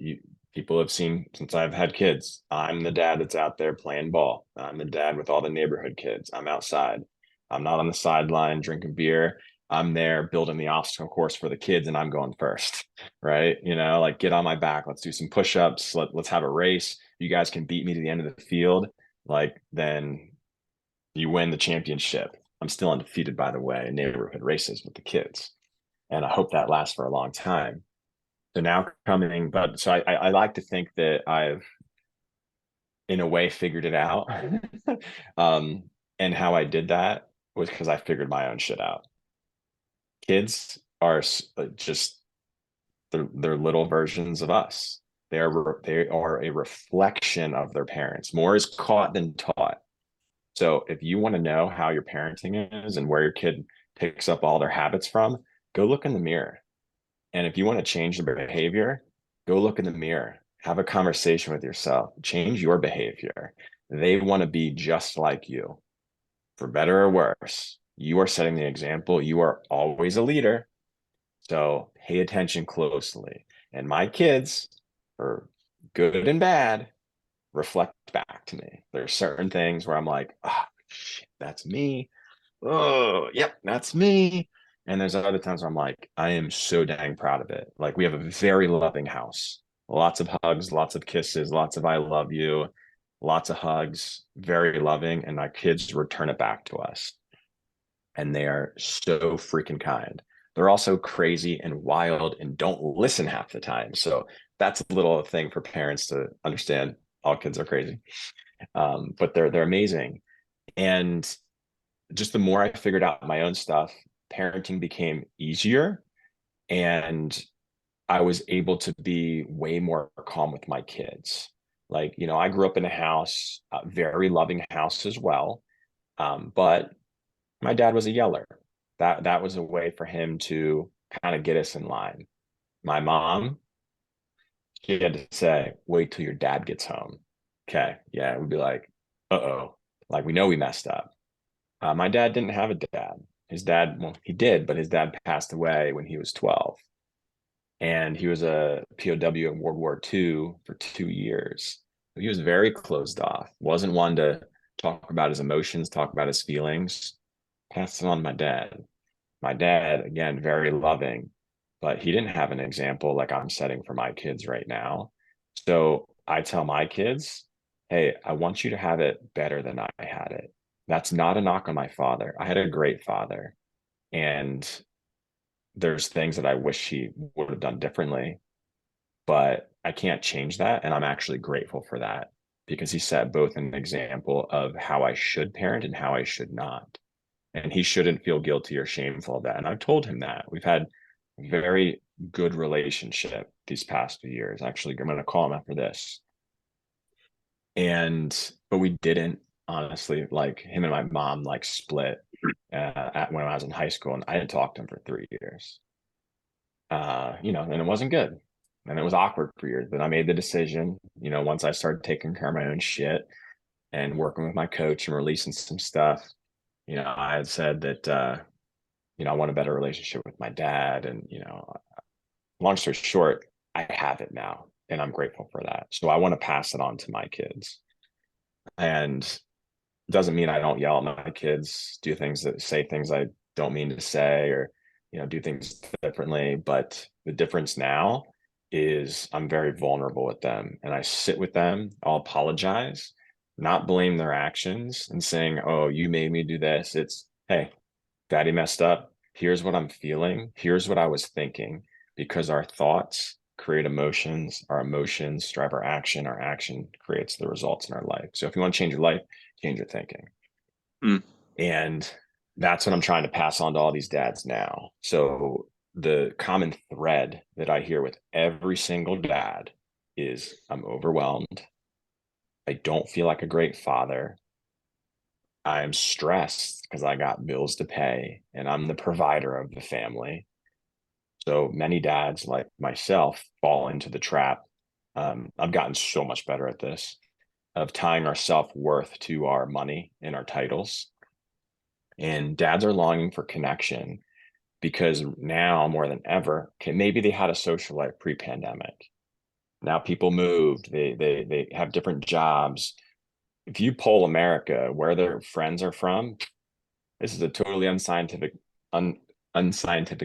Speaker 2: people have seen since I've had kids. I'm the dad that's out there playing ball. I'm the dad with all the neighborhood kids. I'm outside. I'm not on the sideline drinking beer. I'm there building the obstacle course for the kids, and I'm going first, right? Like, get on my back. Let's do some push-ups. Let's have a race. You guys can beat me to the end of the field. Like, then you win the championship. I'm still undefeated, by the way, in neighborhood races with the kids. And I hope that lasts for a long time. So now coming, but so I like to think that I've, in a way, figured it out. um, and how I did that was because I figured my own shit out. Kids are just, they're little versions of us. They are a reflection of their parents. More is caught than taught. So if you want to know how your parenting is and where your kid picks up all their habits from, go look in the mirror. And if you want to change their behavior, go look in the mirror, have a conversation with yourself, change your behavior. They want to be just like you, for better or worse. You are setting the example. You are always a leader. So pay attention closely. And my kids, for good and bad, reflect back to me. There's certain things where I'm like, oh, shit, that's me. Oh, yep, that's me. And there's other times where I'm like, I am so dang proud of it. Like, we have a very loving house, lots of hugs, lots of kisses, lots of I love you, lots of hugs, very loving. And my kids return it back to us. And they are so freaking kind. They're also crazy and wild and don't listen half the time. So that's a little thing for parents to understand. All kids are crazy, but they're amazing. And just the more I figured out my own stuff, parenting became easier, and I was able to be way more calm with my kids. Like, I grew up in a house, a very loving house as well, but my dad was a yeller. That was a way for him to kind of get us in line. My mom, she had to say, "Wait till your dad gets home." Okay, yeah, we'd be like, "Uh-oh," like, we know we messed up. My dad didn't have a dad. His dad, well, he did, but his dad passed away when he was 12. And he was a POW in World War II for 2 years. He was very closed off, wasn't one to talk about his emotions, talk about his feelings. Passed it on to my dad. My dad, again, very loving, but he didn't have an example like I'm setting for my kids right now. So I tell my kids, hey, I want you to have it better than I had it. That's not a knock on my father. I had a great father. And there's things that I wish he would have done differently, but I can't change that. And I'm actually grateful for that because he set both an example of how I should parent and how I should not. And he shouldn't feel guilty or shameful of that. And I've told him that. We've had a very good relationship these past few years. Actually, I'm going to call him after this. But we didn't, honestly, like him and my mom like split when I was in high school, and I didn't talk to him for 3 years. And it wasn't good. And it was awkward for years. But I made the decision, once I started taking care of my own shit and working with my coach and releasing some stuff, I had said that I want a better relationship with my dad. And, long story short, I have it now. And I'm grateful for that. So I want to pass it on to my kids. And it doesn't mean I don't yell at my kids, say things I don't mean to say, or, do things differently. But the difference now is I'm very vulnerable with them and I sit with them. I'll apologize, not blame their actions and saying, oh, you made me do this. It's, hey, daddy messed up. Here's what I'm feeling. Here's what I was thinking, because our thoughts create emotions. Our emotions drive our action. Our action creates the results in our life. So if you want to change your life, change your thinking.
Speaker 3: Mm.
Speaker 2: And that's what I'm trying to pass on to all these dads now. So the common thread that I hear with every single dad is I'm overwhelmed. I don't feel like a great father. I'm stressed because I got bills to pay and I'm the provider of the family. So many dads like myself fall into the trap. I've gotten so much better at this, of tying our self-worth to our money and our titles. And dads are longing for connection because now more than ever, okay, maybe they had a social life pre-pandemic. Now people moved, they have different jobs. If you poll America where their friends are from, this is a totally unscientific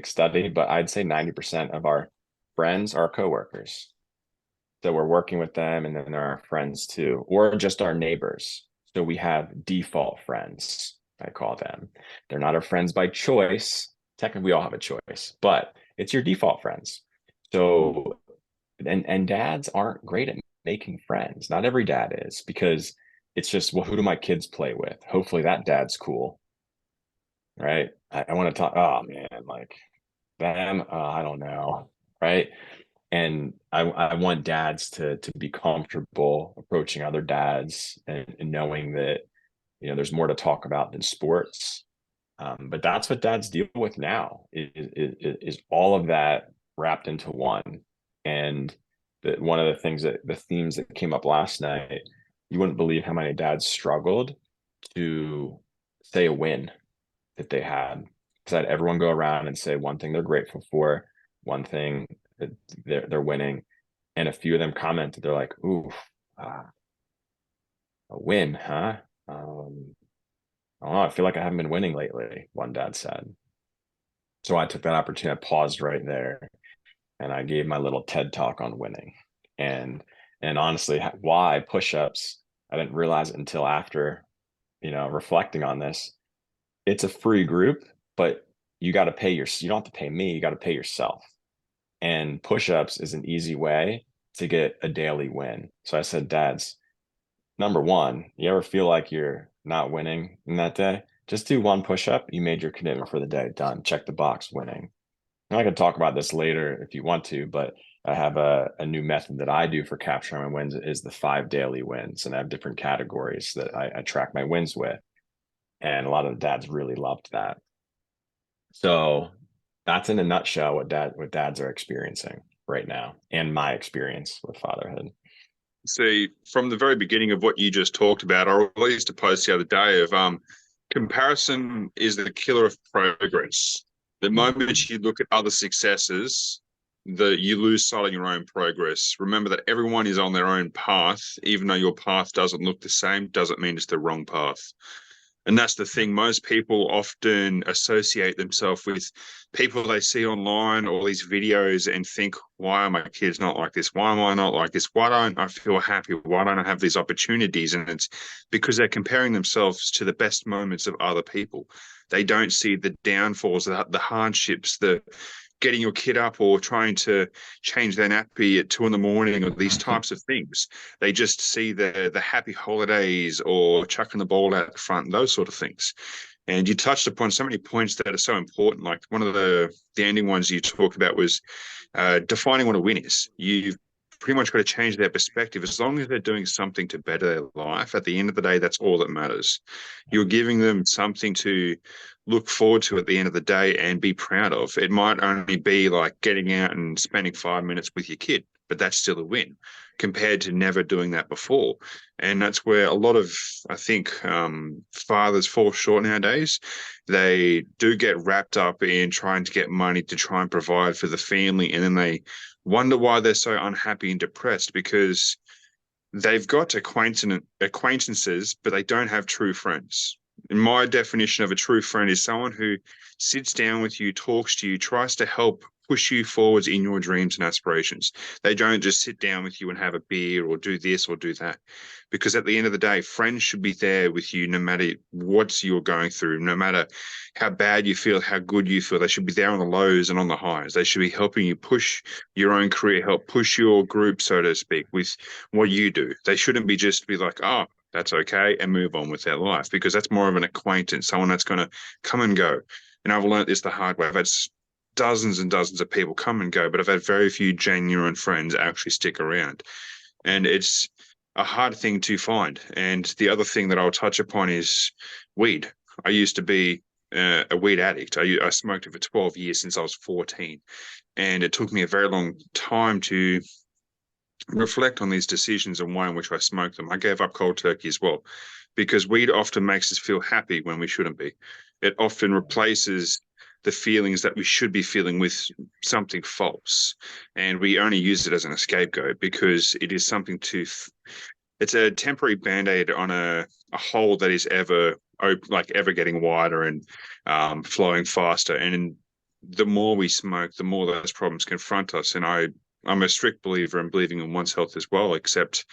Speaker 2: study, but I'd say 90% of our friends are coworkers. So we're working with them, and then there are friends too, or just our neighbors. So we have default friends, I call them. They're not our friends by choice. Technically, we all have a choice, but it's your default friends. So, and dads aren't great at making friends. Not every dad is, because it's just, well, who do my kids play with? Hopefully that dad's cool, right? I want to talk. Oh man, like them. I don't know, right? And I want dads to be comfortable approaching other dads and knowing that there's more to talk about than sports. But that's what dads deal with now is all of that wrapped into one. And one of the themes that came up last night, you wouldn't believe how many dads struggled to say a win that they had. Because I had everyone go around and say one thing they're grateful for, one thing that they're winning, and a few of them commented, they're like, "Ooh, a win, huh? I don't know, I feel like I haven't been winning lately," one dad said. So I took that opportunity, I paused right there, and I gave my little TED talk on winning. And honestly, why push-ups, I didn't realize it until after, reflecting on this. It's a free group, but you got to you don't have to pay me, you got to pay yourself. And push-ups is an easy way to get a daily win. So I said, dads, number one, you ever feel like you're not winning in that day? Just do one push-up. You made your commitment for the day. Done. Check the box, winning. And I could talk about this later if you want to, but I have a new method that I do for capturing my wins is the 5 daily wins. And I have different categories that I track my wins with. And a lot of the dads really loved that. So that's in a nutshell what dads are experiencing right now, and my experience with fatherhood.
Speaker 3: See, from the very beginning of what you just talked about, I released a post the other day of Comparison is the killer of progress. The moment you look at other successes, you lose sight of your own progress. Remember that everyone is on their own path, even though your path doesn't look the same, doesn't mean it's the wrong path. And that's the thing. Most people often associate themselves with people they see online or these videos and think, why are my kids not like this? Why am I not like this? Why don't I feel happy? Why don't I have these opportunities? And it's because they're comparing themselves to the best moments of other people. They don't see the downfalls, the hardships, the getting your kid up or trying to change their nappy at 2 a.m. or these types of things. They just see the happy holidays or chucking the ball out the front, those sort of things. And you touched upon so many points that are so important. Like one of the ending ones you talked about was defining what a win is. You've pretty much got to change their perspective. As long as they're doing something to better their life, at the end of the day, that's all that matters. You're giving them something to look forward to at the end of the day and be proud of. It might only be like getting out and spending 5 minutes with your kid, but that's still a win compared to never doing that before. And that's where a lot of, I think, fathers fall short nowadays. They do get wrapped up in trying to get money to try and provide for the family, and then they wonder why they're so unhappy and depressed because they've got acquaintances, but they don't have true friends. And my definition of a true friend is someone who sits down with you, talks to you, tries to help push you forwards in your dreams and aspirations. They don't just sit down with you and have a beer or do this or do that. Because at the end of the day, friends should be there with you no matter what you're going through, no matter how bad you feel, how good you feel. They should be there on the lows and on the highs. They should be helping you push your own career, help push your group, so to speak, with what you do. They shouldn't be just be like, oh, that's okay, and move on with their life, because that's more of an acquaintance, someone that's going to come and go. And I've learned this the hard way. I've had dozens and dozens of people come and go, but I've had very few genuine friends actually stick around. And it's a hard thing to find. And the other thing that I'll touch upon is weed. I used to be a weed addict. I smoked it for 12 years since I was 14. And it took me a very long time to reflect on these decisions and why in which I smoked them. I gave up cold turkey as well, because weed often makes us feel happy when we shouldn't be. It often replaces the feelings that we should be feeling with something false. And we only use it as an scapegoat because it is something it's a temporary band-aid on a hole that is ever getting wider and flowing faster. And the more we smoke, the more those problems confront us. And I'm a strict believer in believing in one's health as well, except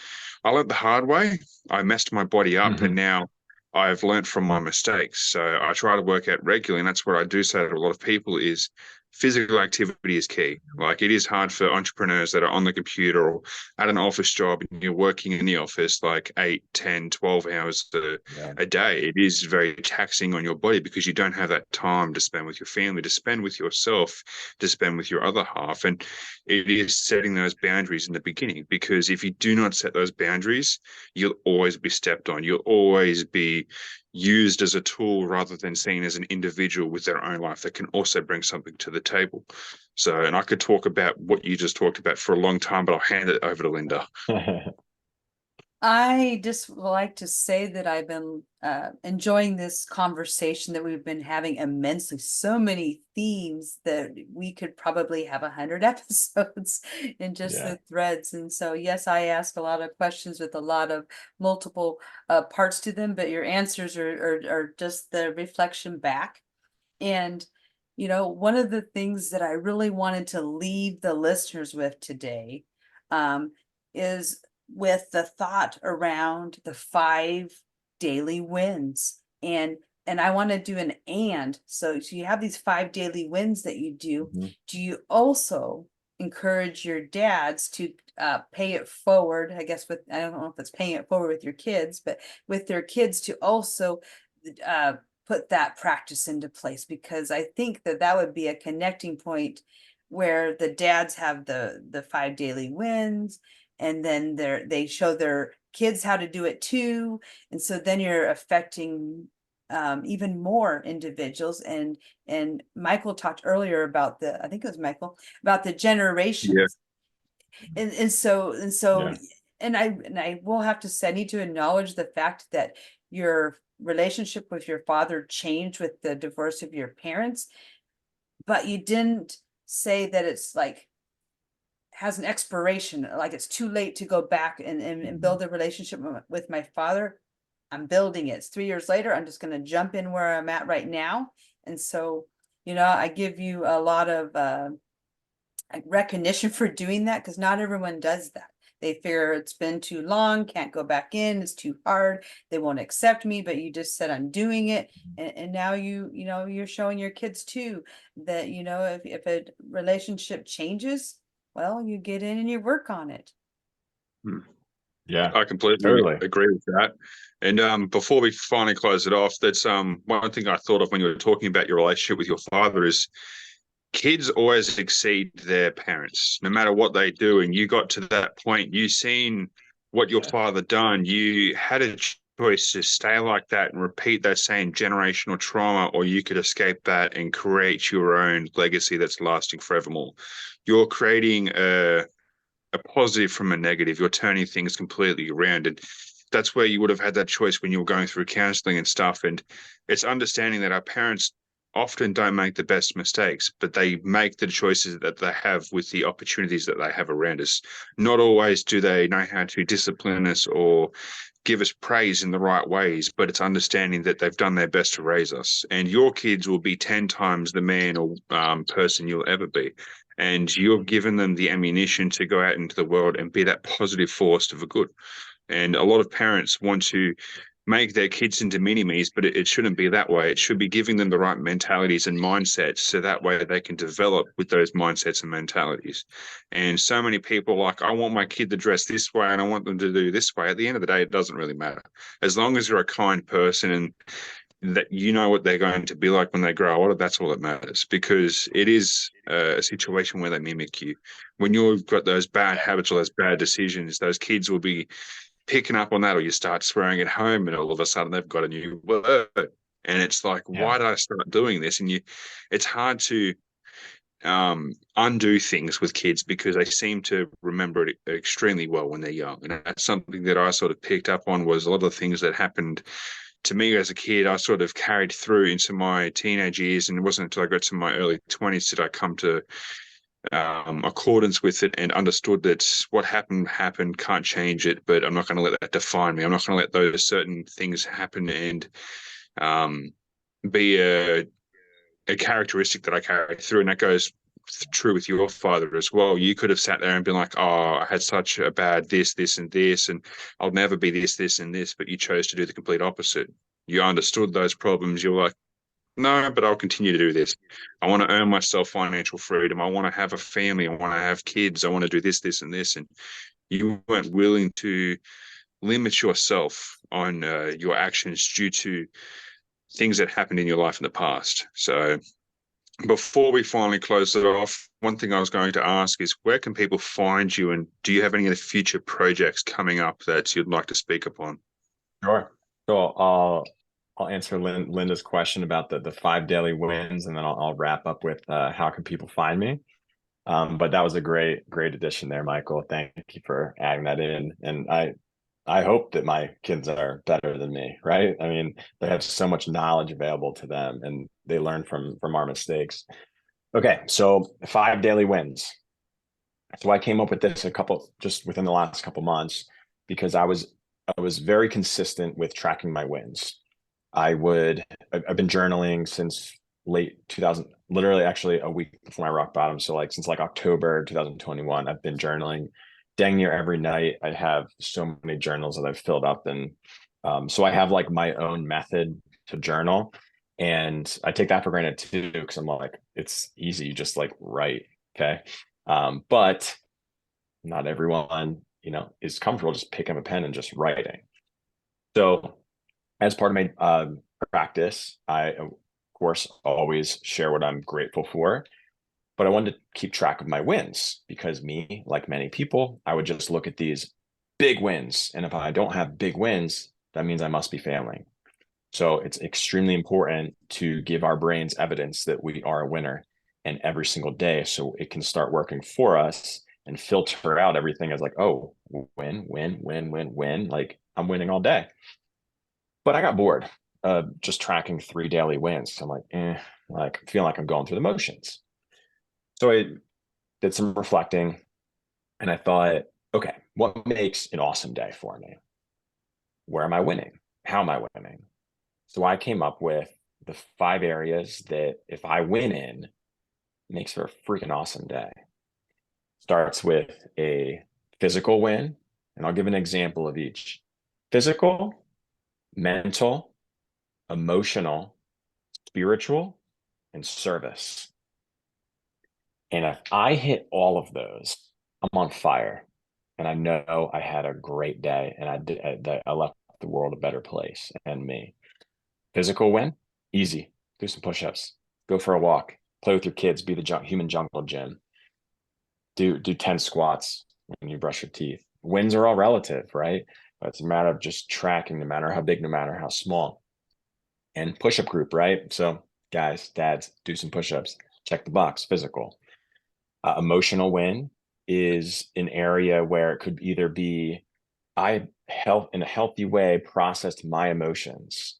Speaker 3: I learned the hard way. I messed my body up, and now I've learned from my mistakes. So I try to work out regularly, and that's what I do say to a lot of people is physical activity is key. Like, it is hard for entrepreneurs that are on the computer or at an office job and you're working in the office like 8, 10, 12 hours a day. It is very taxing on your body because you don't have that time to spend with your family, to spend with yourself, to spend with your other half. And it is setting those boundaries in the beginning, because if you do not set those boundaries, you'll always be stepped on. You'll always be used as a tool rather than seen as an individual with their own life that can also bring something to the table. So, and I could talk about what you just talked about for a long time, but I'll hand it over to Linda.
Speaker 1: I just would like to say that I've been enjoying this conversation that we've been having immensely. So many themes that we could probably have 100 episodes in just the threads. And so, yes, I ask a lot of questions with a lot of multiple parts to them, but your answers are just the reflection back. And, you know, one of the things that I really wanted to leave the listeners with today is with the thought around the 5 daily wins. And I want to do an so you have these 5 daily wins that you do. Do you also encourage your dads to pay it forward? I guess with, I don't know if it's paying it forward with your kids, but with their kids to also put that practice into place, because I think that would be a connecting point where the dads have the 5 daily wins, and then they show their kids how to do it too. And so then you're affecting even more individuals. And Mikeul talked earlier about I think it was Mikeul, about the generations. Yeah. And I will have to say, I need to acknowledge the fact that your relationship with your father changed with the divorce of your parents, but you didn't say that it's like has an expiration, like it's too late to go back and build a relationship with my father. I'm building it. It's 3 years later. I'm just going to jump in where I'm at right now. And so, I give you a lot of recognition for doing that, because not everyone does that. They fear it's been too long, can't go back in, it's too hard, they won't accept me, but you just said I'm doing it. And now you're showing your kids too that, if a relationship changes, well, you get in and you work on it.
Speaker 2: Yeah,
Speaker 3: I completely
Speaker 2: totally.
Speaker 3: agree with that. And before we finally close it off, that's one thing I thought of when you were talking about your relationship with your father is kids always exceed their parents, no matter what they do. And you got to that point, you seen what your father done. You had a choice to stay like that and repeat that same generational trauma, or you could escape that and create your own legacy that's lasting forevermore. You're creating a positive from a negative. You're turning things completely around. And that's where you would have had that choice when you were going through counseling and stuff. And it's understanding that our parents often don't make the best mistakes, but they make the choices that they have with the opportunities that they have around us. Not always do they know how to discipline us or give us praise in the right ways, but it's understanding that they've done their best to raise us. And your kids will be 10 times the man or person you'll ever be. And you've given them the ammunition to go out into the world and be that positive force for good. And a lot of parents want to make their kids into mini-me's, but it shouldn't be that way. It should be giving them the right mentalities and mindsets so that way they can develop with those mindsets and mentalities. And so many people are like, I want my kid to dress this way and I want them to do this way. At the end of the day, it doesn't really matter. As long as you're a kind person and that you know what they're going to be like when they grow older, that's all that matters, because it is a situation where they mimic you. When you've got those bad habits or those bad decisions, those kids will be picking up on that, or you start swearing at home and all of a sudden they've got a new word. And it's like, why did I start doing this? And it's hard to undo things with kids because they seem to remember it extremely well when they're young. And that's something that I sort of picked up on, was a lot of the things that happened to me as a kid, I sort of carried through into my teenage years. And it wasn't until I got to my early 20s that I come to accordance with it and understood that what happened, can't change it, but I'm not going to let that define me. I'm not going to let those certain things happen and be a characteristic that I carry through. And that goes true with your father as well. You could have sat there and been like, oh, I had such a bad this, and this, and I'll never be this, and this, but you chose to do the complete opposite. You understood those problems. You were like, no, but I'll continue to do this. I want to earn myself financial freedom. I want to have a family. I want to have kids. I want to do this, and this. And you weren't willing to limit yourself on your actions due to things that happened in your life in the past. So before we finally close it off, one thing I was going to ask is, where can people find you, and do you have any of the future projects coming up that you'd like to speak upon?
Speaker 2: Sure. So I'll answer Linda's question about the 5 daily wins, and then I'll wrap up with how can people find me. But that was a great addition there, Mikeul. Thank you for adding that in. And I hope that my kids are better than me, right? I mean, they have so much knowledge available to them and they learn from our mistakes. Okay, so 5 daily wins. So I came up with this just within the last couple months, because I was very consistent with tracking my wins. I've been journaling since late 2000, literally actually a week before my rock bottom. So like since like October 2021, I've been journaling dang near every night. I have so many journals that I've filled up, and so I have like my own method to journal, and I take that for granted too, because I'm like, it's easy, you just like write, okay? But not everyone, is comfortable just picking up a pen and just writing. So as part of my practice, I of course always share what I'm grateful for, but I wanted to keep track of my wins, because me, like many people, I would just look at these big wins. And if I don't have big wins, that means I must be failing. So it's extremely important to give our brains evidence that we are a winner, and every single day, so it can start working for us and filter out everything as like, oh, win, win, win, win, win. Like I'm winning all day. But I got bored. just tracking 3 daily wins. I'm like, like feeling like I'm going through the motions. So I did some reflecting and I thought, okay, what makes an awesome day for me? Where am I winning? How am I winning? So I came up with the 5 areas that if I win in, makes for a freaking awesome day. Starts with a physical win, and I'll give an example of each. Physical, mental, emotional, spiritual, and service. And if I hit all of those, I'm on fire. And I know I had a great day and I left the world a better place and me. Physical win, easy. Do some push-ups, go for a walk, play with your kids, be the human jungle gym. Do 10 squats when you brush your teeth. Wins are all relative, right? But it's a matter of just tracking, no matter how big, no matter how small. And push-up group, right? So guys, dads, do some push-ups. Check the box, physical. Emotional win is an area where it could either be I in a healthy way processed my emotions,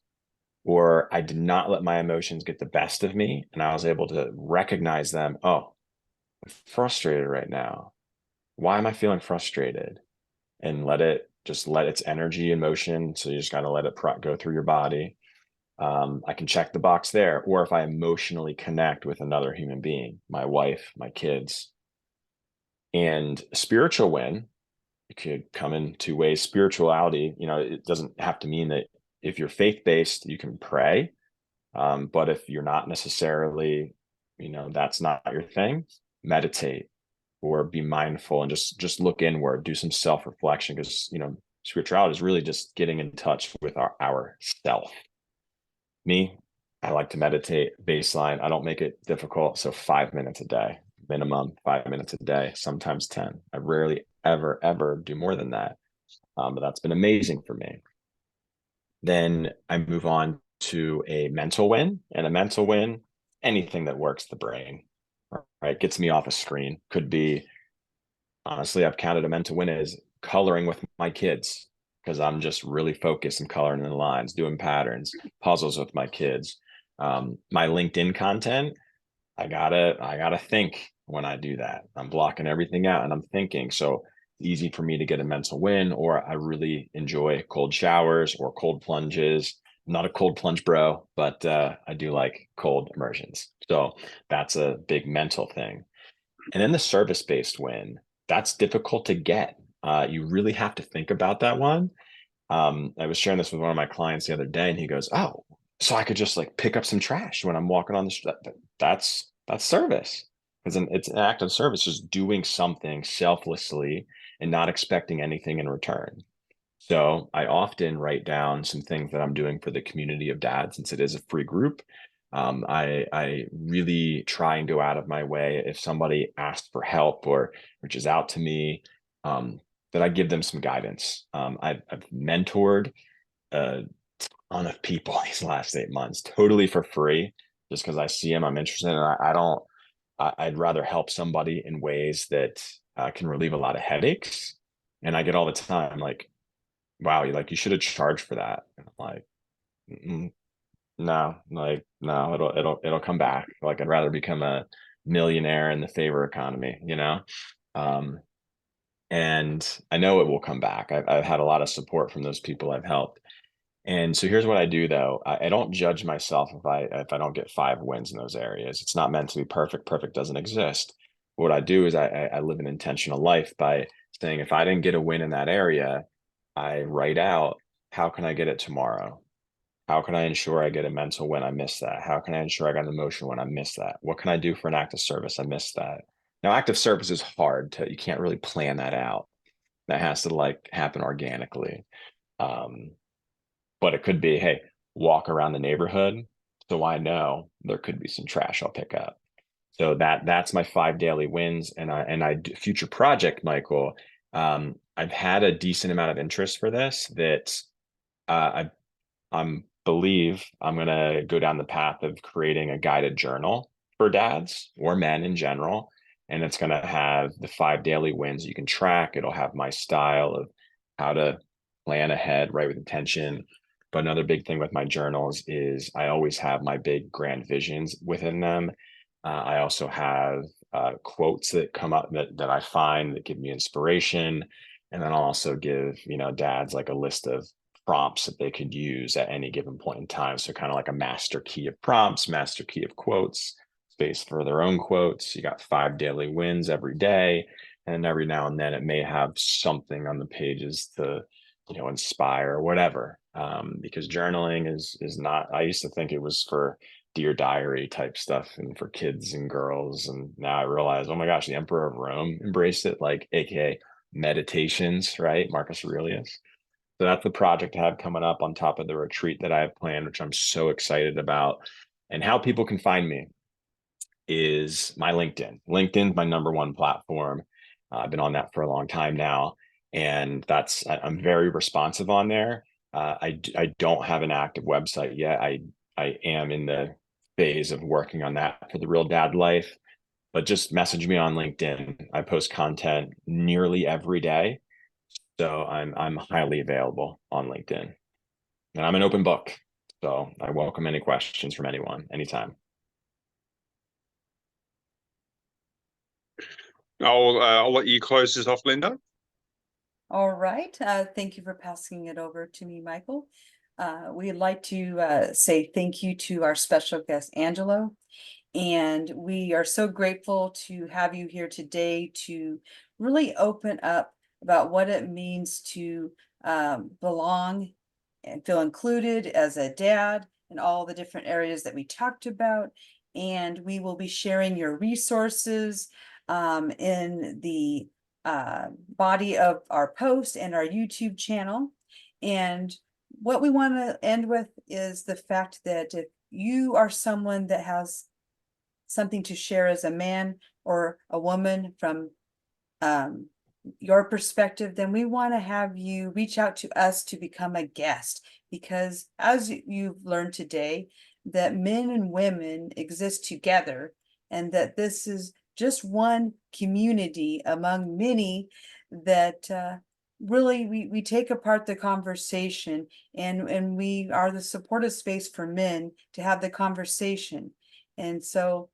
Speaker 2: or I did not let my emotions get the best of me, and I was able to recognize them. Oh, I'm frustrated right now. Why am I feeling frustrated? And let its energy and motion. So you just got to let it go through your body. I can check the box there. Or if I emotionally connect with another human being, my wife, my kids. And spiritual win, it could come in 2 ways. Spirituality, it doesn't have to mean that if you're faith-based, you can pray. But if you're not necessarily, that's not your thing, meditate or be mindful and just look inward, do some self-reflection, because, spirituality is really just getting in touch with our self. Me, I like to meditate. Baseline, I don't make it difficult. So 5 minutes a day, minimum 5 minutes a day, sometimes 10. I rarely ever do more than that. But that's been amazing for me. Then I move on to a mental win, and a mental win, anything that works the brain, right? Gets me off a screen. Could be, honestly, I've counted a mental win as coloring with my kids, because I'm just really focused and coloring in the lines, doing patterns, puzzles with my kids. My LinkedIn content, I gotta think when I do that. I'm blocking everything out and I'm thinking. So easy for me to get a mental win, or I really enjoy cold showers or cold plunges. I'm not a cold plunge bro, but I do like cold immersions. So that's a big mental thing. And then the service-based win, that's difficult to get. You really have to think about that one. I was sharing this with one of my clients the other day, and he goes, "Oh, so I could just like pick up some trash when I'm walking on the street." That's service, because it's an act of service, just doing something selflessly and not expecting anything in return. So I often write down some things that I'm doing for the community of dads, since it is a free group. I really try and go out of my way if somebody asks for help or reaches out to me, that I give them some guidance. I've mentored a ton of people these last 8 months, totally for free, just because I see them, I'm interested, and I don't. I'd rather help somebody in ways that can relieve a lot of headaches. And I get all the time like, "Wow, you should have charged for that." And I'm like, no, like no, it'll come back. Like I'd rather become a millionaire in the favor economy. Um, and I know it will come back. I've had a lot of support from those people I've helped. And so here's what I do though. I don't judge myself if I don't get 5 wins in those areas. It's not meant to be perfect. Perfect doesn't exist. What I do is I live an intentional life by saying if I didn't get a win in that area, I write out how can I get it tomorrow? How can I ensure I get a mental when I miss that? How can I ensure I got an emotion when I miss that? What can I do for an act of service? I miss that. Now, active service is hard you can't really plan that out. That has to like happen organically. Um, but it could be, hey, walk around the neighborhood. So I know there could be some trash I'll pick up. So that's my 5 daily wins. And I future project, Mikeul. I've had a decent amount of interest for this that I'm believe I'm gonna go down the path of creating a guided journal for dads or men in general. And it's gonna have the 5 daily wins you can track. It'll have my style of how to plan ahead, right, with intention. But another big thing with my journals is I always have my big grand visions within them. I also have quotes that come up that I find that give me inspiration. And then I'll also give, dads like a list of prompts that they could use at any given point in time. So kind of like a master key of prompts, master key of quotes, space for their own quotes. You got 5 daily wins every day. And every now and then it may have something on the pages to, inspire or whatever. Because journaling is not, I used to think it was for Dear Diary type stuff and for kids and girls. And now I realize, oh my gosh, the Emperor of Rome embraced it, like AKA meditations, right? Marcus Aurelius. So that's the project I have coming up on top of the retreat that I have planned, which I'm so excited about. And how people can find me is my LinkedIn. LinkedIn's my number one platform. I've been on that for a long time now. And I'm very responsive on there. I don't have an active website yet. I am in the phase of working on that for the Real Dad Life, but just message me on LinkedIn. I post content nearly every day. So I'm highly available on LinkedIn. And I'm an open book. So I welcome any questions from anyone, anytime.
Speaker 3: I'll let you close this off, Linda.
Speaker 1: All right, thank you for passing it over to me, Mikeul. We'd like to say thank you to our special guest, Angelo. And we are so grateful to have you here today to really open up about what it means to belong and feel included as a dad in all the different areas that we talked about. And we will be sharing your resources in the body of our post and our YouTube channel. And what we want to end with is the fact that if you are someone that has something to share as a man or a woman from your perspective, then we want to have you reach out to us to become a guest, because as you've learned today, that men and women exist together, and that this is just one community among many that really we take apart the conversation, and we are the supportive space for men to have the conversation. And so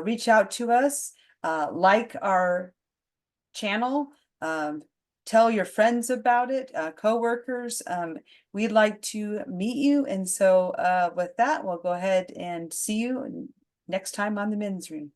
Speaker 1: reach out to us, like our channel, tell your friends about it, coworkers. We'd like to meet you. And so with that, we'll go ahead and see you next time on the Men's Room.